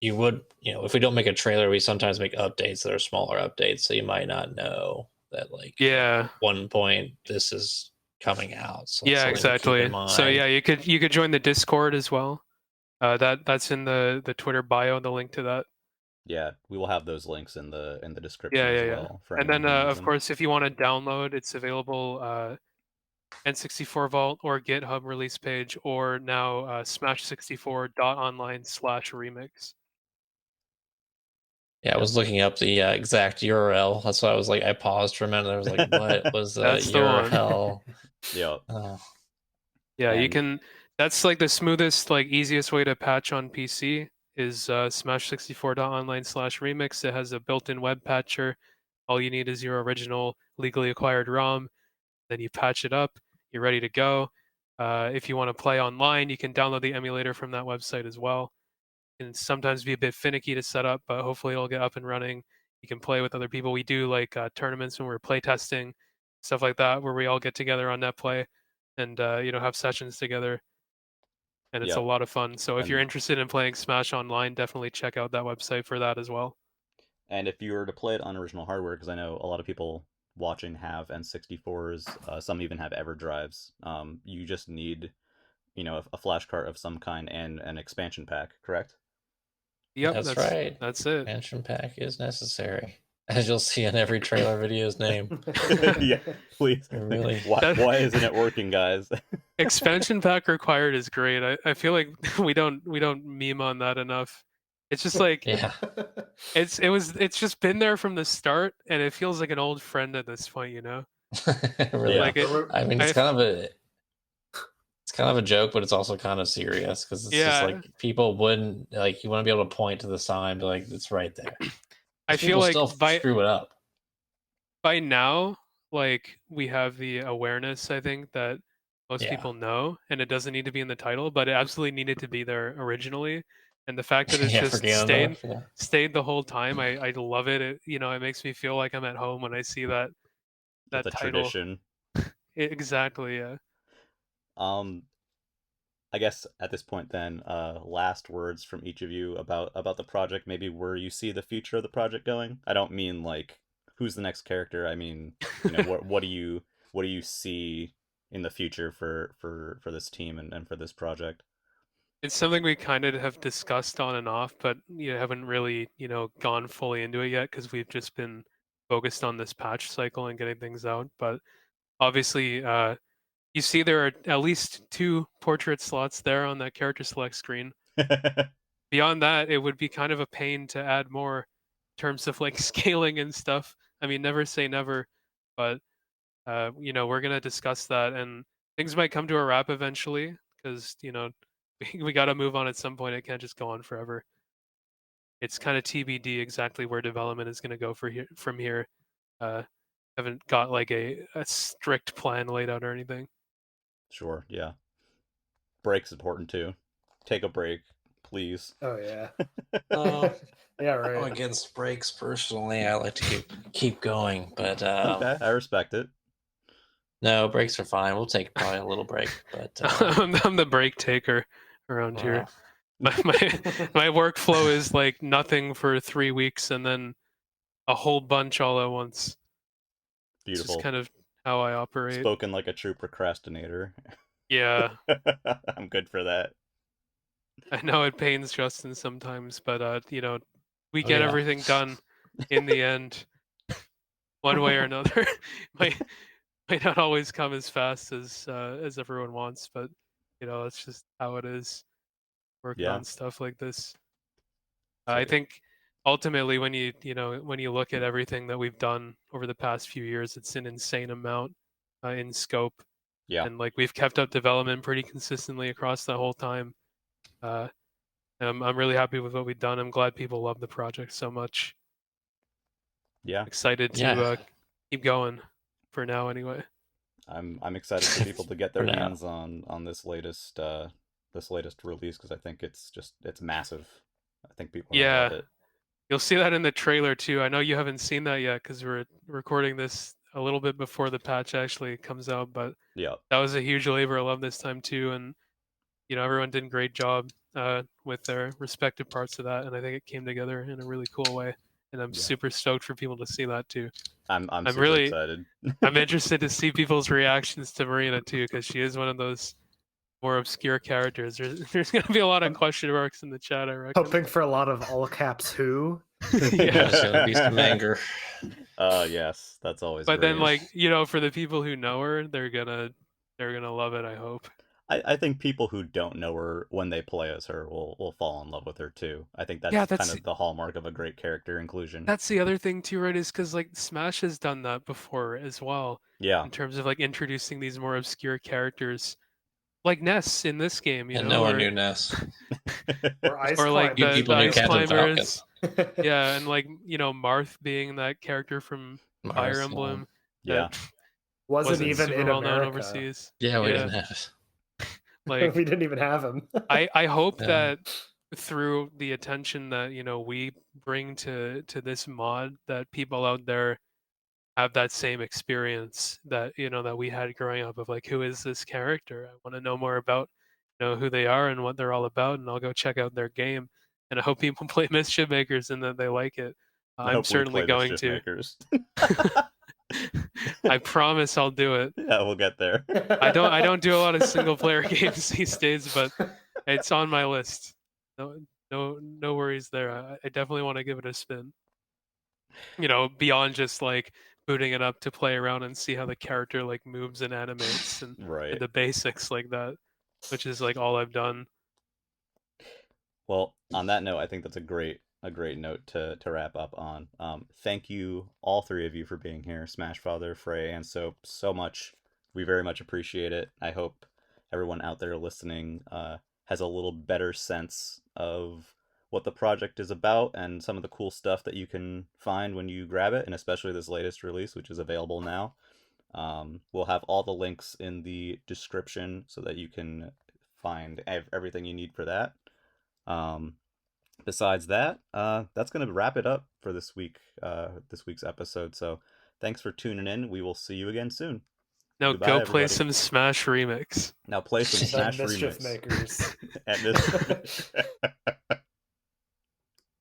you would, if we don't make a trailer, we sometimes make updates that are smaller updates, so you might not know that, like, yeah, one point this is coming out. So yeah, exactly. So yeah, you could join the Discord as well. That's in the Twitter bio, the link to that. Yeah, we will have those links in the description Yeah, as yeah, well for and anyone then who needs of them. course, if you want to download, it's available N64 Vault or GitHub release page, or now smash64.online/remix. Yeah, I was looking up the exact URL. That's why I was like, I paused for a minute. I was like, what was the That's the one. URL? Yep. Yeah, you And can. That's like the smoothest, like easiest way to patch on PC is smash64.online/remix. It has a built-in web patcher. All you need is your original legally acquired ROM. Then you patch it up. You're ready to go. If you want to play online, you can download the emulator from that website as well. It can sometimes be a bit finicky to set up, but hopefully it'll get up and running. You can play with other people. We do like tournaments when we're play testing, stuff like that, where we all get together on NetPlay and have sessions together, and it's a yep. lot of fun. So if you're And interested in playing Smash online, definitely check out that website for that as well. and if you were to play it on original hardware, because I know a lot of people watching have N64s, some even have EverDrives. You just need, you know, a flash cart of some kind and an expansion pack, correct? Yep, That's right. That's it. Expansion pack is necessary, as you'll see in every trailer video's name. Yeah, please. Really? Why isn't it working, guys? Expansion pack required is great. I feel like we don't meme on that enough. It's just like Yeah. it's just been there from the start, and it feels like an old friend at this point, Really. Yeah. Like it. I mean, I, it's kind of a joke, but it's also kind of serious because it's just yeah, like people wouldn't like you want to be able to point to the sign, be like, it's right there. I 'Cause feel people like still screw it up. by now, like we have the awareness, I think, that most Yeah. people know, and it doesn't need to be in the title, but it absolutely needed to be there originally. And the fact that it's Yeah, for just Ganondorf. Yeah. stayed the whole time, I love it. It makes me feel like I'm at home when I see that It's a title. tradition. Exactly, yeah. Um, I guess at this point, then, last words from each of you about the project. Maybe where you see the future of the project going. I don't mean like who's the next character. I mean, what do you see in the future for this team and for this project? It's something we kind of have discussed on and off, but haven't really, gone fully into it yet because we've just been focused on this patch cycle and getting things out. But obviously, you see there are at least 2 portrait slots there on that character select screen. Beyond that, it would be kind of a pain to add more in terms of like scaling and stuff. I mean, never say never, but we're gonna discuss that, and things might come to a wrap eventually because we got to move on at some point. It can't just go on forever. It's kind of TBD exactly where development is going to go from here. Uh, haven't got like a strict plan laid out or anything. Sure, yeah. Break's important too. Take a break, please. Oh yeah. Uh, Yeah, I'm right. against breaks personally. I like to keep going, but Okay, I respect it. no, breaks are fine. We'll take probably a little break, but I'm the break taker around here. My workflow is like nothing for 3 weeks and then a whole bunch all at once. It's just Beautiful. kind of how I operate. Spoken like a true procrastinator. Yeah, I'm good for that. I know it pains Justin sometimes, but we Oh, get yeah. everything done in the end, one way or another. might might not always come as fast as everyone wants, but it's just how it is working Yeah. on stuff like this. I So think ultimately when when you look at everything that we've done over the past few years, it's an insane amount in scope, yeah. and like we've kept up development pretty consistently across the whole time. Uh, I'm really happy with what we've done. I'm glad people love the project so much. Yeah. Excited to Yeah. keep going for now, anyway. I'm excited for people to get For their now. hands on this latest release because I think it's massive. I think people are gonna Yeah, love it. you'll see that in the trailer too. I know you haven't seen that yet because we're recording this a little bit before the patch actually comes out, but Yeah. that was a huge labor of love this time too, and everyone did a great job with their respective parts of that, and I think it came together in a really cool way. And I'm Yeah. super stoked for people to see that too. I'm I'm super really excited. I'm interested to see people's reactions to Marina too, because she is one of those more obscure characters. There's gonna be a lot of I'm question marks in the chat, I reckon. hoping for a lot of all caps who. Yeah. There's gonna be some anger. Yes, that's always But then, great. like, for the people who know her, they're gonna love it, I hope. I think people who don't know her when they play as her will fall in love with her too. I think Yeah, that's kind of the hallmark of a great character inclusion. that's the other thing too, right? Is because like Smash has done that before as well, Yeah. in terms of like introducing these more obscure characters, like Ness in this game, And no one knew Ness. Or ice or like Few climbers. people the knew ice Captain Falcon. climbers. Yeah, and like Marth being that character from Fire Mars, Emblem Yeah. that Wasn't wasn't even super in well known America. overseas. Yeah, we Yeah. didn't have it. Like We didn't even have him. I hope Yeah. that through the attention that we bring to this mod, that people out there have that same experience that that we had growing up of like, who is this character? I want to know more about who they are and what they're all about, and I'll go check out their game. And I hope people play Mischief Makers and that they like it. I I'm hope we certainly play going Mischief to. Makers. I promise I'll do it. Yeah, we'll get there. I don't do a lot of single player games these days, but it's on my list. No worries there. I definitely want to give it a spin. Beyond just like booting it up to play around and see how the character like moves and animates and Right. the basics like that, which is like all I've done. Well, on that note, I think that's a great note to wrap up on. Thank you, all three of you, for being here, Smash Father, Fray, and Sope, so much. We very much appreciate it. I hope everyone out there listening has a little better sense of what the project is about and some of the cool stuff that you can find when you grab it, and especially this latest release, which is available now. We'll have all the links in the description so that you can find everything you need for that. Um, Besides that, that's going to wrap it up for this week's episode. So thanks for tuning in. We will see you again soon. Now Goodbye, go play everybody. some Smash Remix. Now play some The Smash Mischief Remix. Makers. And this.